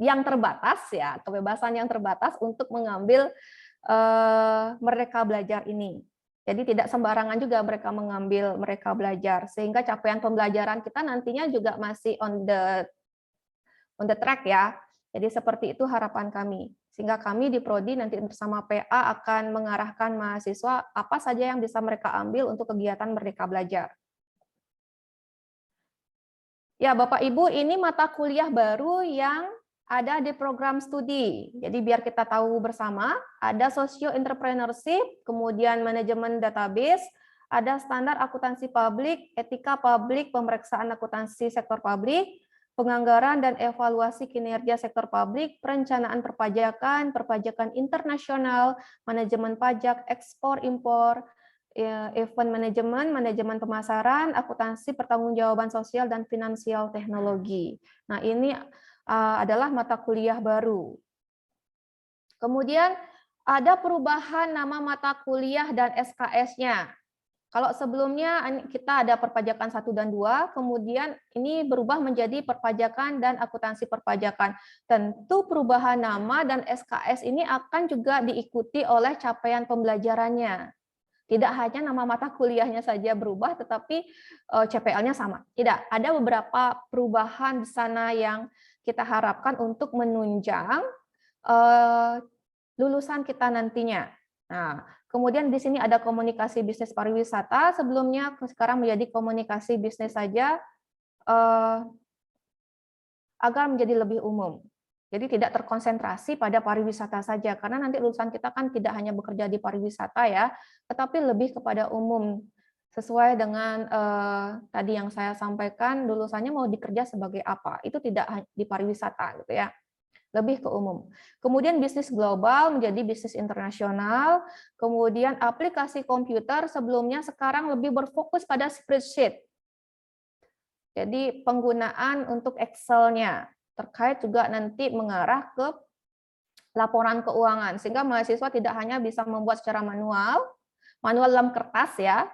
yang terbatas ya, kebebasan yang terbatas untuk mengambil Merdeka Belajar ini. Jadi tidak sembarangan juga mereka mengambil Merdeka Belajar, sehingga capaian pembelajaran kita nantinya juga masih on the track ya. Jadi seperti itu harapan kami. Sehingga kami di Prodi nanti bersama PA akan mengarahkan mahasiswa apa saja yang bisa mereka ambil untuk kegiatan Merdeka Belajar. Ya, Bapak Ibu, ini mata kuliah baru yang ada di program studi. Jadi biar kita tahu bersama, ada socio entrepreneurship, kemudian manajemen database, ada standar akuntansi publik, etika publik, pemeriksaan akuntansi sektor publik, penganggaran dan evaluasi kinerja sektor publik, perencanaan perpajakan, perpajakan internasional, manajemen pajak, ekspor impor, event manajemen, manajemen pemasaran, akuntansi pertanggungjawaban sosial, dan finansial teknologi. Nah, ini adalah mata kuliah baru. Kemudian ada perubahan nama mata kuliah dan SKS-nya. Kalau sebelumnya kita ada perpajakan 1 dan 2, kemudian ini berubah menjadi perpajakan dan akuntansi perpajakan. Tentu perubahan nama dan SKS ini akan juga diikuti oleh capaian pembelajarannya. Tidak hanya nama mata kuliahnya saja berubah, tetapi CPL-nya sama. Tidak, ada beberapa perubahan di sana yang kita harapkan untuk menunjang lulusan kita nantinya. Nah, kemudian di sini ada komunikasi bisnis pariwisata, sebelumnya sekarang menjadi komunikasi bisnis saja agar menjadi lebih umum. Jadi tidak terkonsentrasi pada pariwisata saja, karena nanti lulusan kita kan tidak hanya bekerja di pariwisata ya, tetapi lebih kepada umum. Sesuai dengan tadi yang saya sampaikan, lulusannya mau dikerja sebagai apa, itu tidak di pariwisata gitu ya. Lebih ke umum. Kemudian bisnis global menjadi bisnis internasional, kemudian aplikasi komputer sebelumnya sekarang lebih berfokus pada spreadsheet. Jadi penggunaan untuk Excel-nya terkait juga nanti mengarah ke laporan keuangan, sehingga mahasiswa tidak hanya bisa membuat secara manual dalam kertas ya,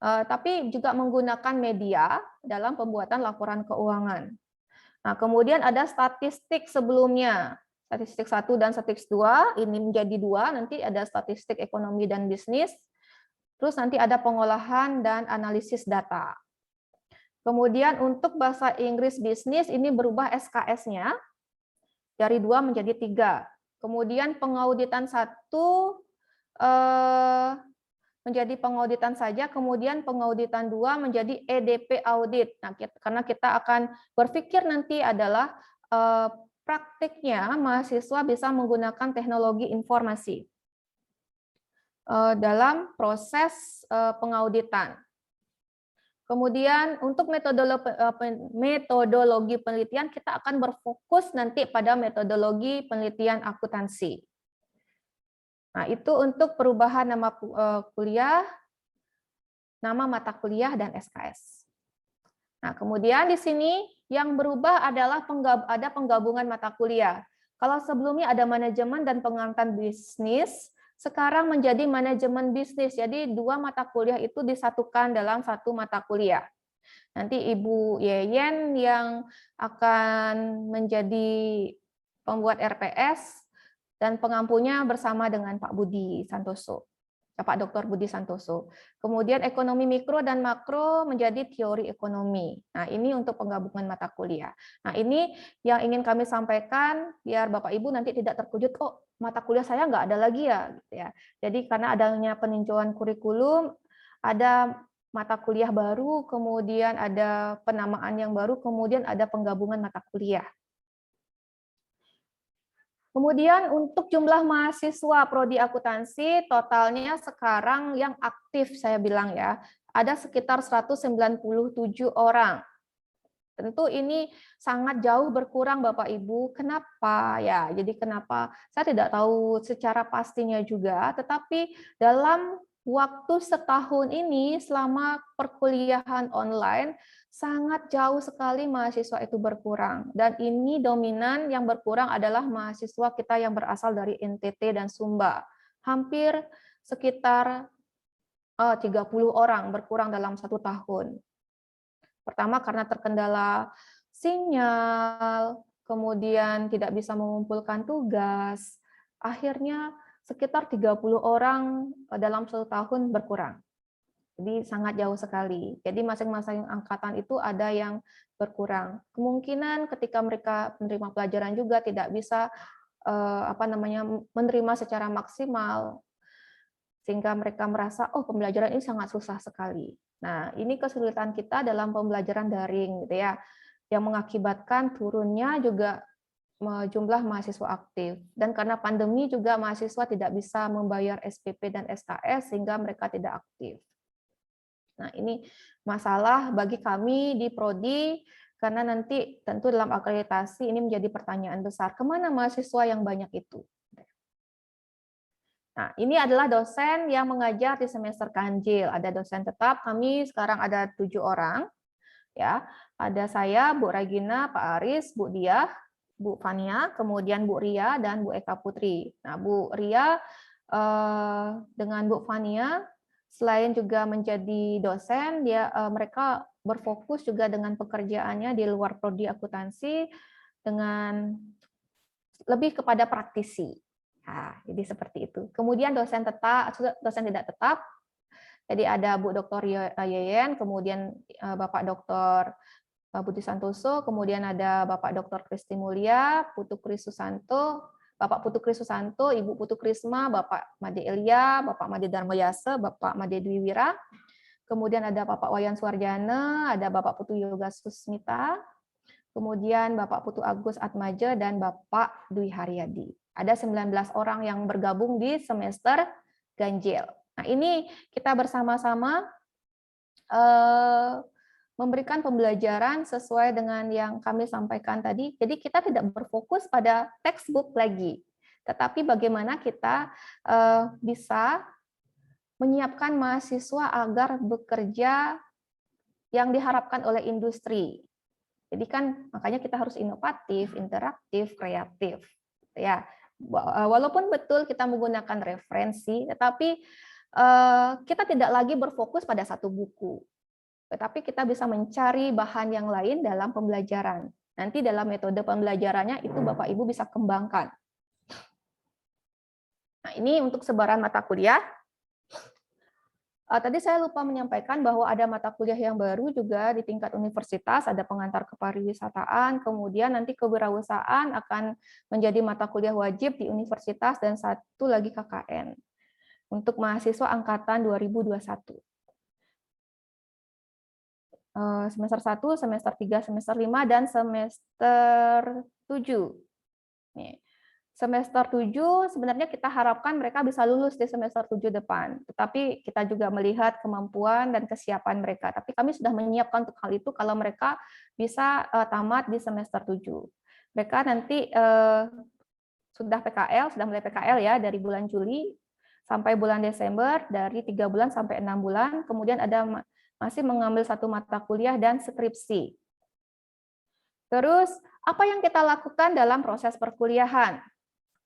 tapi juga menggunakan media dalam pembuatan laporan keuangan. Nah, kemudian ada statistik sebelumnya, statistik 1 dan statistik 2, ini menjadi 2, nanti ada statistik ekonomi dan bisnis, terus nanti ada pengolahan dan analisis data. Kemudian untuk bahasa Inggris bisnis, ini berubah SKS-nya dari 2 menjadi 3. Kemudian pengauditan 1 menjadi pengauditan saja, kemudian pengauditan 2 menjadi EDP audit. Nah, karena kita akan berpikir nanti adalah praktiknya mahasiswa bisa menggunakan teknologi informasi dalam proses pengauditan. Kemudian untuk metodologi penelitian kita akan berfokus nanti pada metodologi penelitian akuntansi. Nah, itu untuk perubahan nama kuliah, nama mata kuliah, dan SKS. Nah, kemudian di sini yang berubah adalah ada penggabungan mata kuliah. Kalau sebelumnya ada manajemen dan pengamatan bisnis, sekarang menjadi manajemen bisnis. Jadi 2 mata kuliah itu disatukan dalam 1 mata kuliah. Nanti Ibu Yeyen yang akan menjadi pembuat RPS, dan pengampunya bersama dengan Pak Budi Santoso, Pak Dr. Budi Santoso. Kemudian ekonomi mikro dan makro menjadi teori ekonomi. Nah, ini untuk penggabungan mata kuliah. Nah, ini yang ingin kami sampaikan biar Bapak Ibu nanti tidak terkejut, oh mata kuliah saya nggak ada lagi ya, gitu ya. Jadi karena adanya peninjauan kurikulum, ada mata kuliah baru, kemudian ada penamaan yang baru, kemudian ada penggabungan mata kuliah. Kemudian untuk jumlah mahasiswa prodi akuntansi totalnya sekarang yang aktif saya bilang ya, ada sekitar 197 orang. Tentu ini sangat jauh berkurang Bapak Ibu. Kenapa ya? Jadi kenapa? Saya tidak tahu secara pastinya juga, tetapi dalam waktu setahun ini selama perkuliahan online sangat jauh sekali mahasiswa itu berkurang, dan ini dominan yang berkurang adalah mahasiswa kita yang berasal dari NTT dan Sumba. Hampir sekitar 30 orang berkurang dalam 1 tahun. Pertama karena terkendala sinyal, kemudian tidak bisa mengumpulkan tugas, akhirnya sekitar 30 orang dalam 1 tahun berkurang. Jadi sangat jauh sekali. Jadi masing-masing angkatan itu ada yang berkurang. Kemungkinan ketika mereka menerima pelajaran juga tidak bisa menerima secara maksimal, sehingga mereka merasa oh pembelajaran ini sangat susah sekali. Nah, ini kesulitan kita dalam pembelajaran daring gitu ya, yang mengakibatkan turunnya juga jumlah mahasiswa aktif. Dan karena pandemi juga mahasiswa tidak bisa membayar SPP dan SKS sehingga mereka tidak aktif. Nah, ini masalah bagi kami di Prodi, karena nanti tentu dalam akreditasi ini menjadi pertanyaan besar, kemana mahasiswa yang banyak itu? Nah, ini adalah dosen yang mengajar di semester ganjil. Ada dosen tetap, kami sekarang ada 7 orang. Ya, ada saya, Bu Regina, Pak Aris, Bu Diah, Bu Fania, kemudian Bu Ria, dan Bu Eka Putri. Nah, Bu Ria dengan Bu Fania selain juga menjadi dosen, mereka berfokus juga dengan pekerjaannya di luar prodi akuntansi dengan lebih kepada praktisi. Nah, jadi seperti itu. Kemudian dosen tidak tetap. Jadi ada Bu Dr. Yeyen, kemudian Bapak Dr. Budi Santoso, kemudian ada Bapak Dr. Kristi Mulia, Putu Kris Susanto, Bapak Putu Kris Susanto, Ibu Putu Krisma, Bapak Made Elia, Bapak Made Darmayasa, Bapak Made Dwi Wira, kemudian ada Bapak Wayan Suwarjana, ada Bapak Putu Yoga Susmita, kemudian Bapak Putu Agus Atmaja, dan Bapak Dwi Haryadi. Ada 19 orang yang bergabung di semester ganjil. Nah, ini kita bersama-sama memberikan pembelajaran sesuai dengan yang kami sampaikan tadi. Jadi kita tidak berfokus pada textbook lagi, tetapi bagaimana kita bisa menyiapkan mahasiswa agar bekerja yang diharapkan oleh industri. Jadi kan makanya kita harus inovatif, interaktif, kreatif. Ya, walaupun betul kita menggunakan referensi, tetapi kita tidak lagi berfokus pada satu buku. Tetapi kita bisa mencari bahan yang lain dalam pembelajaran. Nanti dalam metode pembelajarannya itu Bapak Ibu bisa kembangkan. Nah, ini untuk sebaran mata kuliah. Tadi saya lupa menyampaikan bahwa ada mata kuliah yang baru juga di tingkat universitas, ada pengantar kepariwisataan, kemudian nanti kewirausahaan akan menjadi mata kuliah wajib di universitas, dan satu lagi KKN untuk mahasiswa angkatan 2021. Semester 1, semester 3, semester 5, dan semester 7. Nih. Semester 7 sebenarnya kita harapkan mereka bisa lulus di semester 7 depan. Tetapi kita juga melihat kemampuan dan kesiapan mereka. Tapi kami sudah menyiapkan untuk hal itu kalau mereka bisa tamat di semester 7. Mereka nanti sudah mulai PKL ya dari bulan Juli sampai bulan Desember, dari 3 bulan sampai 6 bulan. Kemudian ada masih mengambil satu mata kuliah dan skripsi. Terus, apa yang kita lakukan dalam proses perkuliahan?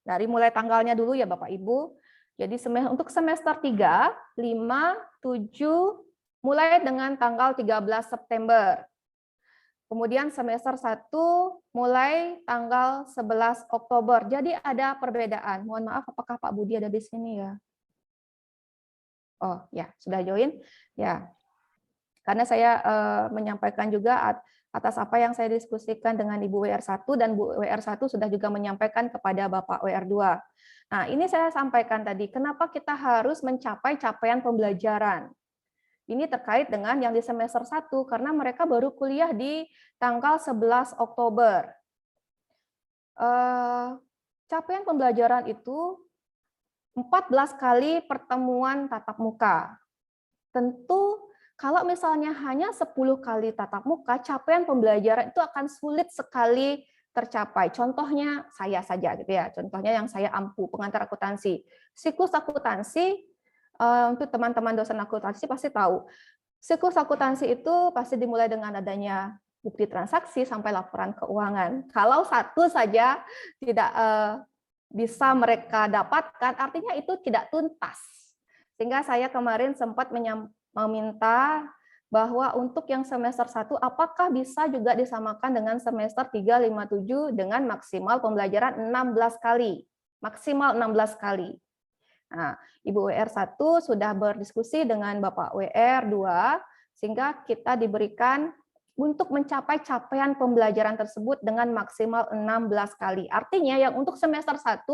Dari mulai tanggalnya dulu ya Bapak Ibu. Jadi untuk semester 3, 5, 7, mulai dengan tanggal 13 September. Kemudian semester 1 mulai tanggal 11 Oktober. Jadi ada perbedaan. Mohon maaf, apakah Pak Budi ada di sini ya? Oh ya, sudah join. Ya, karena saya menyampaikan juga atas apa yang saya diskusikan dengan Ibu WR1, dan Bu WR1 sudah juga menyampaikan kepada Bapak WR2. Nah, ini saya sampaikan tadi, kenapa kita harus mencapai capaian pembelajaran. Ini terkait dengan yang di semester 1, karena mereka baru kuliah di tanggal 11 Oktober. Capaian pembelajaran itu 14 kali pertemuan tatap muka. Tentu kalau misalnya hanya 10 kali tatap muka, capaian pembelajaran itu akan sulit sekali tercapai. Contohnya saya saja gitu ya. Contohnya yang saya ampu, pengantar akuntansi. Siklus akuntansi, untuk teman-teman dosen akuntansi pasti tahu. Siklus akuntansi itu pasti dimulai dengan adanya bukti transaksi sampai laporan keuangan. Kalau satu saja tidak bisa mereka dapatkan, artinya itu tidak tuntas. Sehingga saya kemarin sempat meminta bahwa untuk yang semester 1 apakah bisa juga disamakan dengan semester 3, 5, 7 dengan maksimal pembelajaran 16 kali. Maksimal 16 kali. Nah, Ibu WR1 sudah berdiskusi dengan Bapak WR2 sehingga kita diberikan untuk mencapai capaian pembelajaran tersebut dengan maksimal 16 kali. Artinya yang untuk semester 1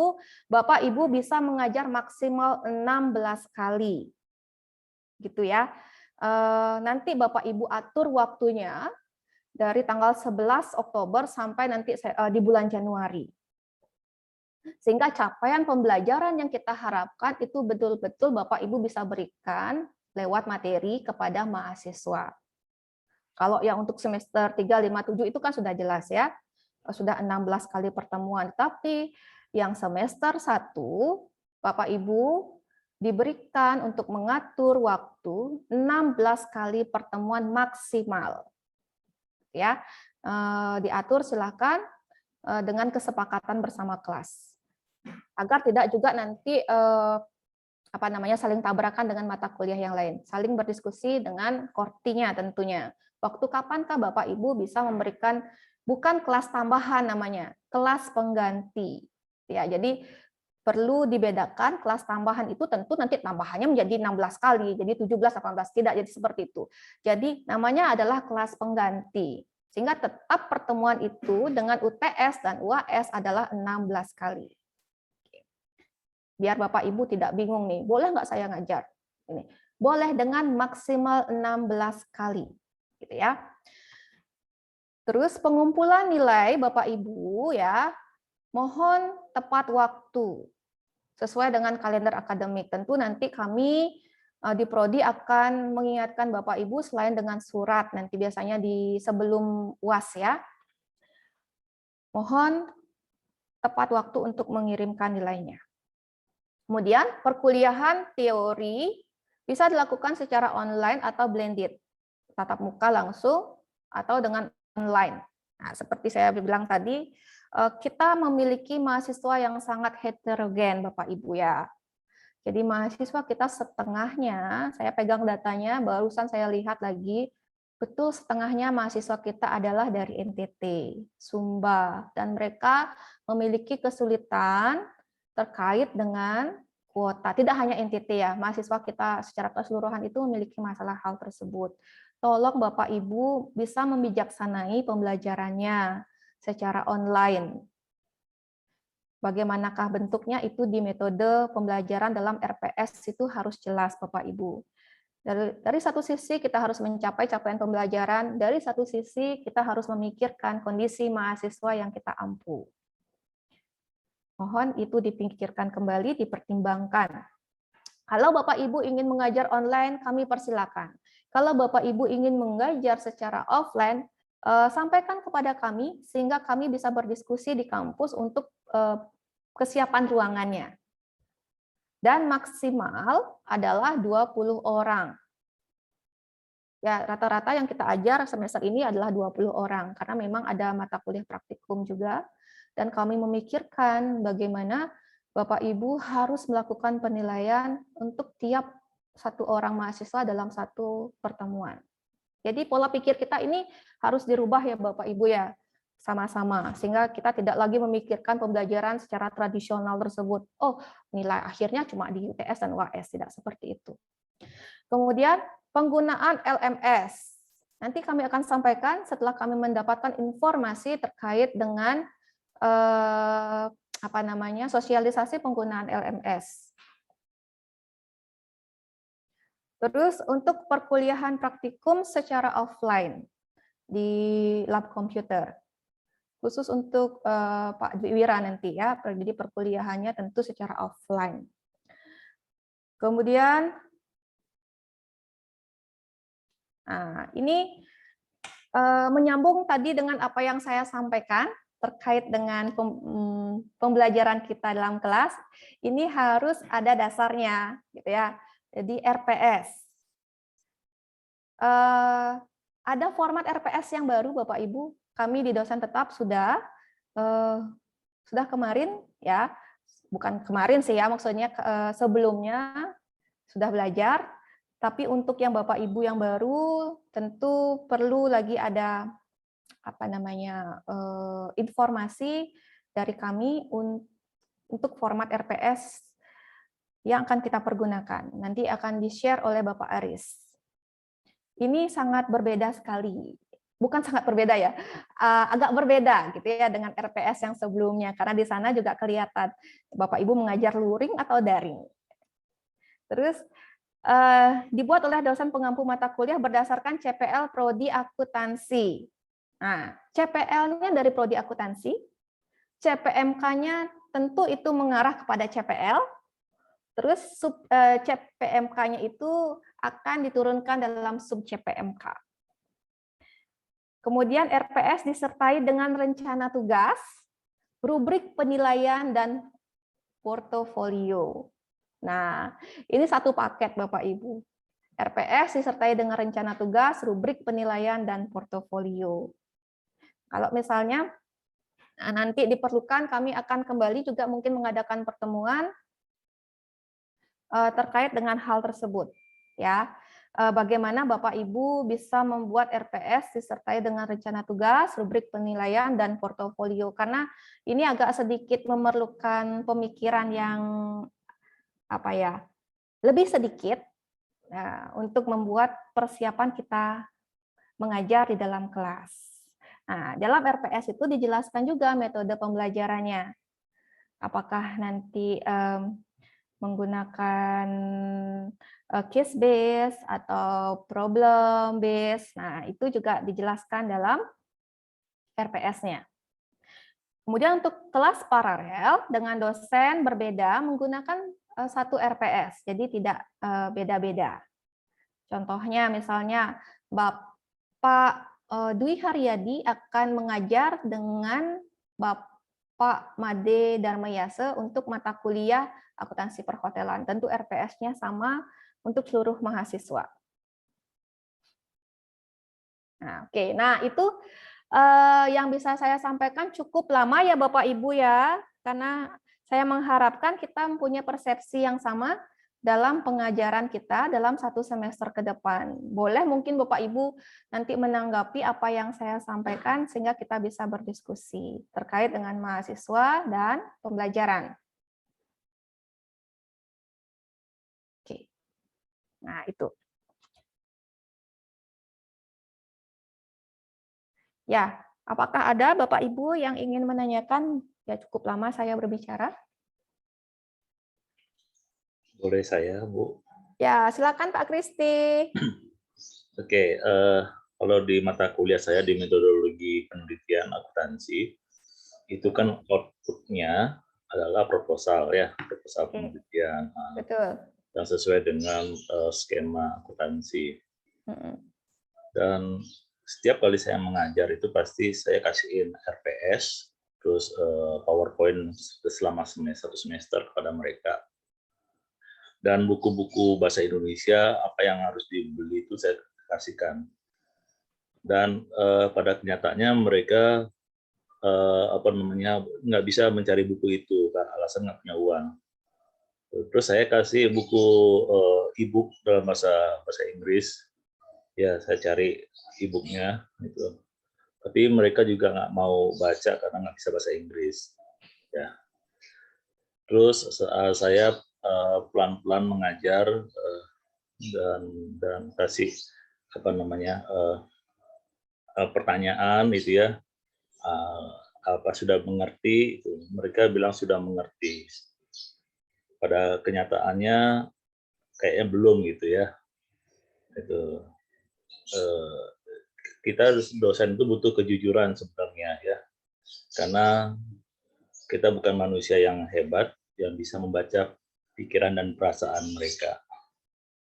Bapak Ibu bisa mengajar maksimal 16 kali. Gitu ya. Nanti Bapak Ibu atur waktunya dari tanggal 11 Oktober sampai nanti di bulan Januari. Sehingga capaian pembelajaran yang kita harapkan itu betul-betul Bapak Ibu bisa berikan lewat materi kepada mahasiswa. Kalau yang untuk semester 3, 5, 7 itu kan sudah jelas ya. Sudah 16 kali pertemuan. Tapi yang semester 1 Bapak Ibu diberikan untuk mengatur waktu 16 kali pertemuan maksimal. Ya, diatur silakan dengan kesepakatan bersama kelas. Agar tidak juga nanti saling tabrakan dengan mata kuliah yang lain, saling berdiskusi dengan kortinya tentunya. Waktu kapankah Bapak Ibu bisa memberikan bukan kelas tambahan namanya, kelas pengganti. Ya, jadi perlu dibedakan kelas tambahan itu tentu nanti tambahannya menjadi 16 kali, jadi 17, 18, tidak jadi seperti itu. Jadi namanya adalah kelas pengganti. Sehingga tetap pertemuan itu dengan UTS dan UAS adalah 16 kali. Biar Bapak Ibu tidak bingung nih, boleh nggak saya ngajar? Ini boleh dengan maksimal 16 kali, gitu ya. Terus pengumpulan nilai Bapak Ibu ya, mohon tepat waktu sesuai dengan kalender akademik. Tentu nanti kami di Prodi akan mengingatkan Bapak Ibu selain dengan surat nanti biasanya di sebelum UAS ya. Mohon tepat waktu untuk mengirimkan nilainya. Kemudian perkuliahan teori bisa dilakukan secara online atau blended, tatap muka langsung atau dengan online. Nah, seperti saya bilang tadi, kita memiliki mahasiswa yang sangat heterogen, Bapak Ibu ya. Jadi mahasiswa kita setengahnya, saya pegang datanya, barusan saya lihat lagi, betul setengahnya mahasiswa kita adalah dari NTT, Sumba, dan mereka memiliki kesulitan terkait dengan kuota. Tidak hanya NTT ya, mahasiswa kita secara keseluruhan itu memiliki masalah hal tersebut. Tolong Bapak Ibu bisa membijaksanai pembelajarannya secara online. Bagaimanakah bentuknya itu di metode pembelajaran dalam RPS itu harus jelas Bapak Ibu. Dari satu sisi kita harus mencapai capaian pembelajaran, dari satu sisi kita harus memikirkan kondisi mahasiswa yang kita ampu. Mohon itu dipikirkan kembali, dipertimbangkan. Kalau Bapak Ibu ingin mengajar online, kami persilakan. Kalau Bapak Ibu ingin mengajar secara offline, sampaikan kepada kami sehingga kami bisa berdiskusi di kampus untuk kesiapan ruangannya. Dan maksimal adalah 20 orang. Ya, rata-rata yang kita ajar semester ini adalah 20 orang karena memang ada mata kuliah praktikum juga dan kami memikirkan bagaimana Bapak Ibu harus melakukan penilaian untuk tiap satu orang mahasiswa dalam satu pertemuan. Jadi pola pikir kita ini harus dirubah ya Bapak Ibu ya, sama-sama. Sehingga kita tidak lagi memikirkan pembelajaran secara tradisional tersebut. Oh, nilai akhirnya cuma di UTS dan UAS, tidak seperti itu. Kemudian penggunaan LMS. Nanti kami akan sampaikan setelah kami mendapatkan informasi terkait dengan sosialisasi penggunaan LMS. Terus untuk perkuliahan praktikum secara offline di lab komputer, khusus untuk Pak Dwi Wira nanti ya, jadi perkuliahannya tentu secara offline. Kemudian, ini menyambung tadi dengan apa yang saya sampaikan terkait dengan pembelajaran kita dalam kelas, ini harus ada dasarnya, gitu ya. Jadi RPS. Ada format RPS yang baru, Bapak Ibu. Kami di dosen tetap sudah kemarin ya, bukan kemarin sih ya, maksudnya sebelumnya sudah belajar. Tapi untuk yang Bapak Ibu yang baru, tentu perlu lagi ada informasi dari kami untuk format RPS yang akan kita pergunakan. Nanti akan di-share oleh Bapak Aris. Ini sangat berbeda sekali. Bukan sangat berbeda ya, agak berbeda gitu ya dengan RPS yang sebelumnya, karena di sana juga kelihatan Bapak Ibu mengajar luring atau daring. Terus dibuat oleh dosen pengampu mata kuliah berdasarkan CPL Prodi Akuntansi. Nah, CPL-nya dari Prodi Akuntansi, CPMK-nya tentu itu mengarah kepada CPL, terus CPMK-nya itu akan diturunkan dalam sub CPMK. Kemudian RPS disertai dengan rencana tugas, rubrik penilaian, dan portofolio. Nah, ini satu paket Bapak Ibu. RPS disertai dengan rencana tugas, rubrik penilaian, dan portofolio. Kalau misalnya nanti diperlukan, kami akan kembali juga mungkin mengadakan pertemuan terkait dengan hal tersebut, ya. Bagaimana Bapak Ibu bisa membuat RPS disertai dengan rencana tugas, rubrik penilaian, dan portofolio. Karena ini agak sedikit memerlukan pemikiran yang apa ya, lebih sedikit untuk membuat persiapan kita mengajar di dalam kelas. Nah, dalam RPS itu dijelaskan juga metode pembelajarannya. Apakah nanti menggunakan case base atau problem base. Nah, itu juga dijelaskan dalam RPS-nya. Kemudian untuk kelas paralel dengan dosen berbeda menggunakan satu RPS, jadi tidak beda-beda. Contohnya misalnya Bapak Dwi Haryadi akan mengajar dengan Bapak Made Darmayase untuk mata kuliah akuntansi perhotelan. Tentu RPS-nya sama untuk seluruh mahasiswa. Nah, oke. Nah, itu yang bisa saya sampaikan cukup lama ya Bapak Ibu ya, karena saya mengharapkan kita mempunyai persepsi yang sama dalam pengajaran kita dalam 1 semester ke depan. Boleh mungkin Bapak Ibu nanti menanggapi apa yang saya sampaikan sehingga kita bisa berdiskusi terkait dengan mahasiswa dan pembelajaran. Oke. Nah, itu. Ya, apakah ada Bapak Ibu yang ingin menanyakan? Ya, cukup lama saya berbicara. Boleh saya, Bu? Ya, silakan Pak Kristi. Oke, kalau di mata kuliah saya di metodologi penelitian akuntansi, itu kan outputnya adalah proposal ya, proposal penelitian. Betul. yang sesuai dengan skema akuntansi. Dan setiap kali saya mengajar itu pasti saya kasihin RPS, terus PowerPoint selama satu semester kepada mereka. Dan buku-buku bahasa Indonesia, apa yang harus dibeli itu saya kasihkan. Dan pada kenyataannya mereka nggak bisa mencari buku itu, alasan nggak punya uang. Terus saya kasih buku e-book dalam bahasa Inggris, ya saya cari e-booknya gitu. Tapi mereka juga nggak mau baca karena nggak bisa bahasa Inggris. Ya. Terus saya pelan-pelan mengajar dan kasih pertanyaan itu ya, apa sudah mengerti? Itu. Mereka bilang sudah mengerti. Pada kenyataannya kayaknya belum gitu ya. Itu kita dosen itu butuh kejujuran sebenarnya ya, karena kita bukan manusia yang hebat yang bisa membaca pikiran dan perasaan mereka.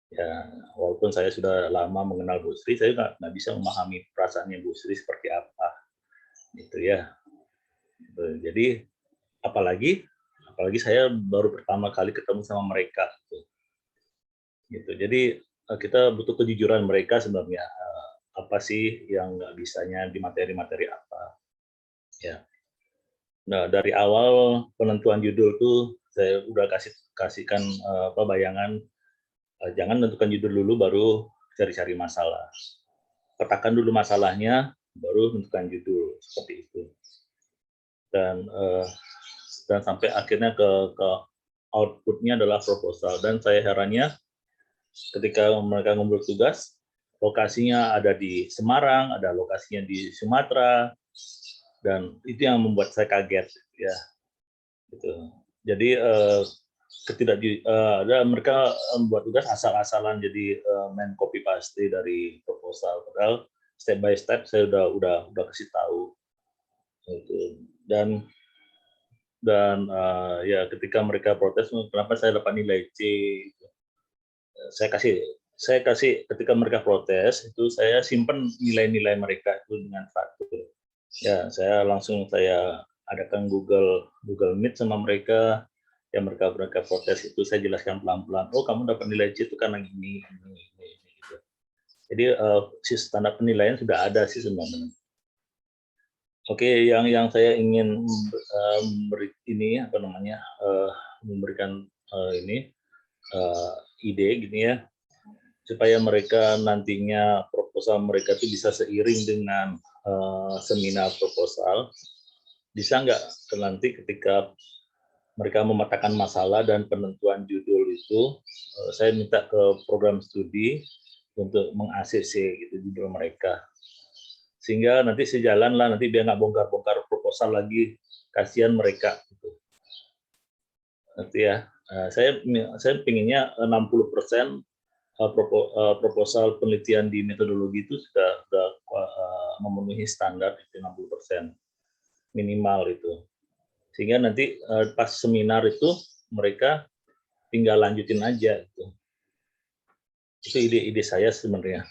Ya, walaupun saya sudah lama mengenal Bu Sri, saya nggak bisa memahami perasaannya Bu Sri seperti apa, gitu ya. Jadi apalagi saya baru pertama kali ketemu sama mereka, gitu. Jadi kita butuh kejujuran mereka sebenarnya. Apa sih yang nggak bisanya di materi-materi apa? Ya. Nah, dari awal penentuan judul tuh saya udah kasihkan bayangan, jangan tentukan judul dulu baru cari-cari masalah. Petakan dulu masalahnya baru tentukan judul, seperti itu. Dan sampai akhirnya ke outputnya adalah proposal. Dan saya herannya ketika mereka ngumpul tugas, lokasinya ada di Semarang, ada lokasinya di Sumatera, dan itu yang membuat saya kaget ya. Gitu. Jadi ada mereka membuat tugas asal-asalan, jadi main copy paste dari proposal, padahal step by step saya udah kasih tahu. Gitu. Dan ya ketika mereka protes kenapa saya dapat nilai C, saya kasih ketika mereka protes itu saya simpen nilai-nilai mereka itu dengan satu. Ya, saya adakan Google Meet sama mereka. Ya mereka protes itu saya jelaskan pelan-pelan. Oh, kamu dapat nilai C itu karena ini gitu. Jadi si standar penilaian sudah ada sih sebenarnya. Oke, yang saya ingin memberikan ide gini ya, supaya mereka nantinya proposal mereka itu bisa seiring dengan seminar proposal. Bisa nggak nanti ketika mereka memetakan masalah dan penentuan judul itu, saya minta ke program studi untuk meng-ACC gitu judul mereka. Sehingga nanti sejalan lah, nanti biar nggak bongkar-bongkar proposal lagi, kasihan mereka. Gitu. Nanti ya, saya pinginnya 60% proposal penelitian di metodologi itu sudah memenuhi standar itu 60% minimal itu. Sehingga nanti pas seminar itu mereka tinggal lanjutin aja gitu. Itu ide-ide saya sebenarnya.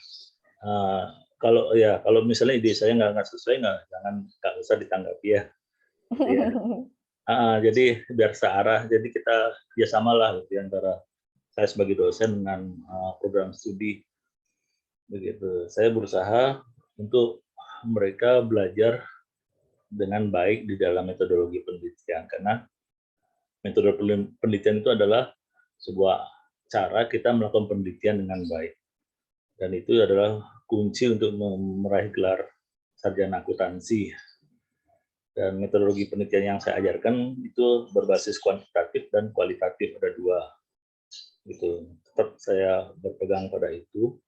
Kalau misalnya ide saya nggak sesuai, nggak usah ditanggapi ya. Gitu ya. Jadi biar searah, jadi kita kerjasama lah gitu, antara saya sebagai dosen dengan program studi. Begitu. Saya berusaha untuk mereka belajar dengan baik di dalam metodologi penelitian, karena metode penelitian itu adalah sebuah cara kita melakukan penelitian dengan baik, dan itu adalah kunci untuk meraih gelar sarjana akuntansi. Dan metodologi penelitian yang saya ajarkan itu berbasis kuantitatif dan kualitatif, ada dua. Gitu. Tetap saya berpegang pada itu.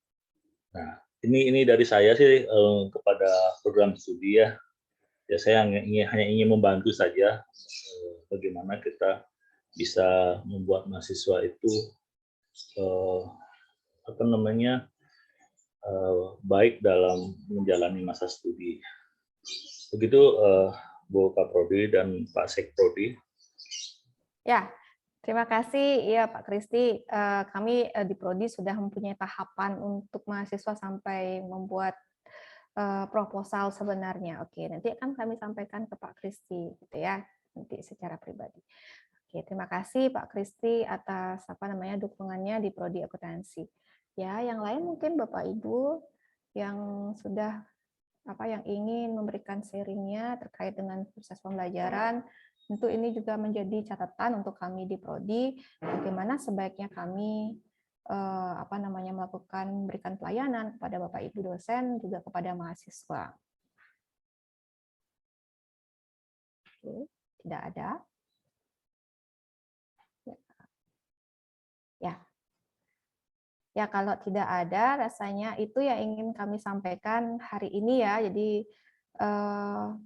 Nah, ini dari saya sih kepada program studi ya. Ya saya hanya ingin membantu saja bagaimana kita bisa membuat mahasiswa itu baik dalam menjalani masa studi. Begitu Bu Kaprodi dan Pak Sekprodi. Ya, terima kasih ya Pak Kristi. Kami di Prodi sudah mempunyai tahapan untuk mahasiswa sampai membuat proposal sebenarnya. Oke, nanti akan kami sampaikan ke Pak Kristi gitu ya, nanti secara pribadi. Oke, terima kasih Pak Kristi atas dukungannya di Prodi Akuntansi. Ya, yang lain mungkin Bapak Ibu yang sudah yang ingin memberikan sharingnya terkait dengan proses pembelajaran, tentu ini juga menjadi catatan untuk kami di Prodi, bagaimana sebaiknya kami memberikan pelayanan kepada Bapak Ibu dosen, juga kepada mahasiswa. Oke, tidak ada. Ya, kalau tidak ada, rasanya itu yang ingin kami sampaikan hari ini ya. Jadi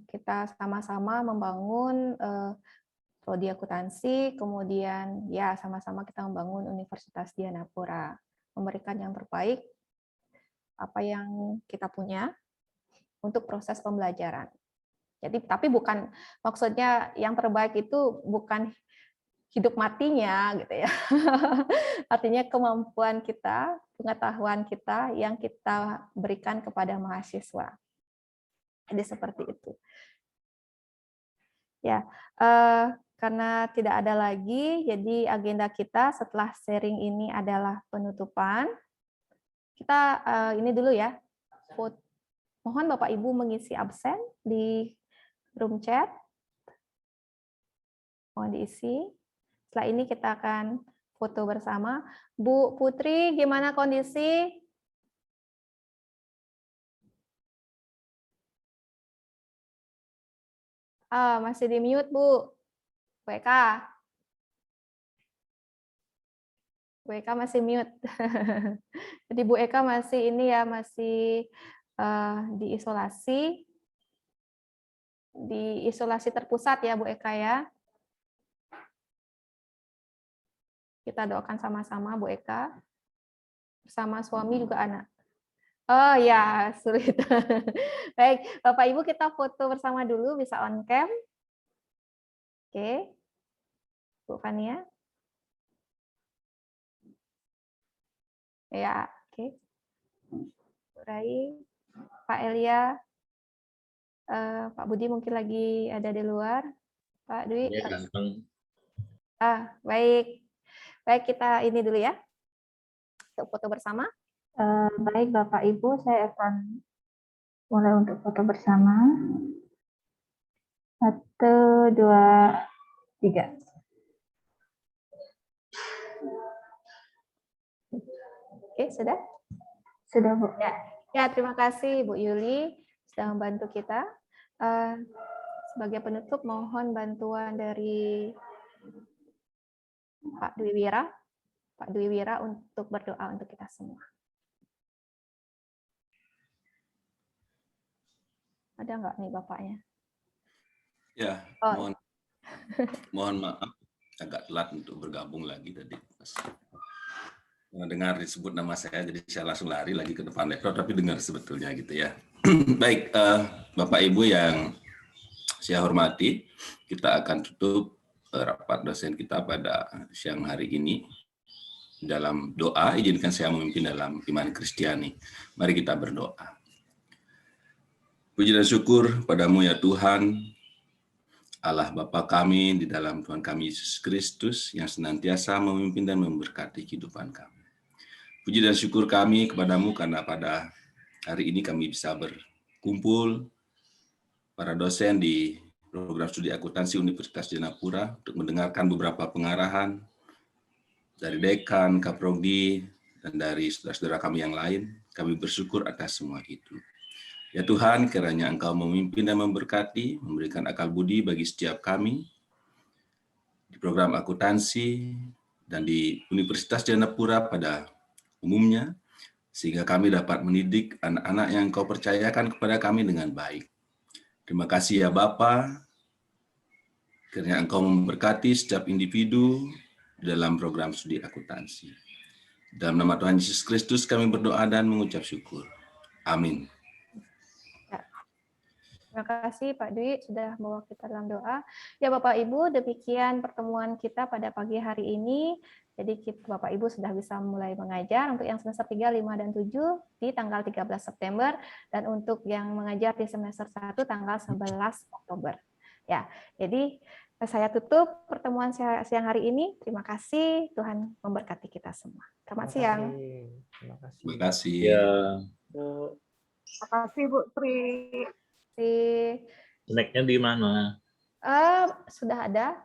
kita sama-sama membangun Prodi Akuntansi, kemudian ya sama-sama kita membangun Universitas Dianapura, memberikan yang terbaik apa yang kita punya untuk proses pembelajaran. Jadi tapi bukan maksudnya yang terbaik itu bukan hidup matinya gitu ya. Artinya kemampuan kita, pengetahuan kita yang kita berikan kepada mahasiswa. Jadi seperti itu. Ya, karena tidak ada lagi, jadi agenda kita setelah sharing ini adalah penutupan. Kita ini dulu ya. Mohon Bapak Ibu mengisi absen di room chat. Mohon diisi. Setelah ini kita akan foto bersama. Bu Putri, gimana kondisi? Masih di mute, Bu. Bu Eka. Bu Eka masih mute. Jadi Bu Eka masih ini ya, masih diisolasi. Diisolasi terpusat ya, Bu Eka ya. Kita doakan sama-sama Bu Eka. Bersama suami juga anak. Oh ya, sulit. Baik, Bapak Ibu kita foto bersama dulu, bisa on cam. Oke. Bu Fania. Ya, oke. Bu Rai, Pak Elia, Pak Budi mungkin lagi ada di luar. Pak Dwi. Ya, ganteng. Baik. Baik, kita ini dulu ya. Untuk foto bersama. Baik Bapak Ibu, saya akan mulai untuk foto bersama. 1, 2, 3. Oke, sudah? Sudah, Bu. Ya, terima kasih Bu Yuli sudah membantu kita. Sebagai penutup, mohon bantuan dari Pak Dwi Wira untuk berdoa untuk kita semua. Ada nggak nih Bapaknya? Ya, Oh, mohon maaf agak telat untuk bergabung lagi tadi. Karena dengar disebut nama saya, jadi saya langsung lari lagi ke depan laptop, tapi dengar sebetulnya gitu ya. Baik, Bapak Ibu yang saya hormati, kita akan tutup rapat dosen kita pada siang hari ini dalam doa. Izinkan saya memimpin dalam iman Kristiani. Mari kita berdoa. Puji dan syukur padamu ya Tuhan, Allah Bapa kami di dalam Tuhan kami Yesus Kristus yang senantiasa memimpin dan memberkati kehidupan kami. Puji dan syukur kami kepadamu karena pada hari ini kami bisa berkumpul para dosen di program studi akuntansi Universitas Jayapura untuk mendengarkan beberapa pengarahan dari dekan, kaprodi, dan dari saudara-saudara kami yang lain. Kami bersyukur atas semua itu. Ya Tuhan, kiranya Engkau memimpin dan memberkati, memberikan akal budi bagi setiap kami di program akuntansi dan di Universitas Jayapura pada umumnya, sehingga kami dapat mendidik anak-anak yang Engkau percayakan kepada kami dengan baik. Terima kasih ya Bapa, kiranya Engkau memberkati setiap individu dalam program studi akuntansi. Dalam nama Tuhan Yesus Kristus kami berdoa dan mengucap syukur. Amin. Terima kasih Pak Dwi sudah membawa kita dalam doa. Ya Bapak Ibu, demikian pertemuan kita pada pagi hari ini. Jadi Bapak Ibu sudah bisa mulai mengajar untuk yang semester 3, 5, dan 7 di tanggal 13 September dan untuk yang mengajar di semester 1 tanggal 11 Oktober. Ya, jadi saya tutup pertemuan siang hari ini. Terima kasih, Tuhan memberkati kita semua. Selamat siang. Terima kasih. Terima kasih. Ya, Terima kasih Bu Tri. snacknya di mana? Sudah ada.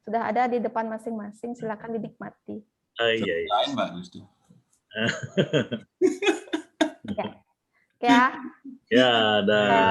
Sudah ada di depan masing-masing, silakan dinikmati. Iya. Lain bagus tuh. Ya. Ya, ada. Ya.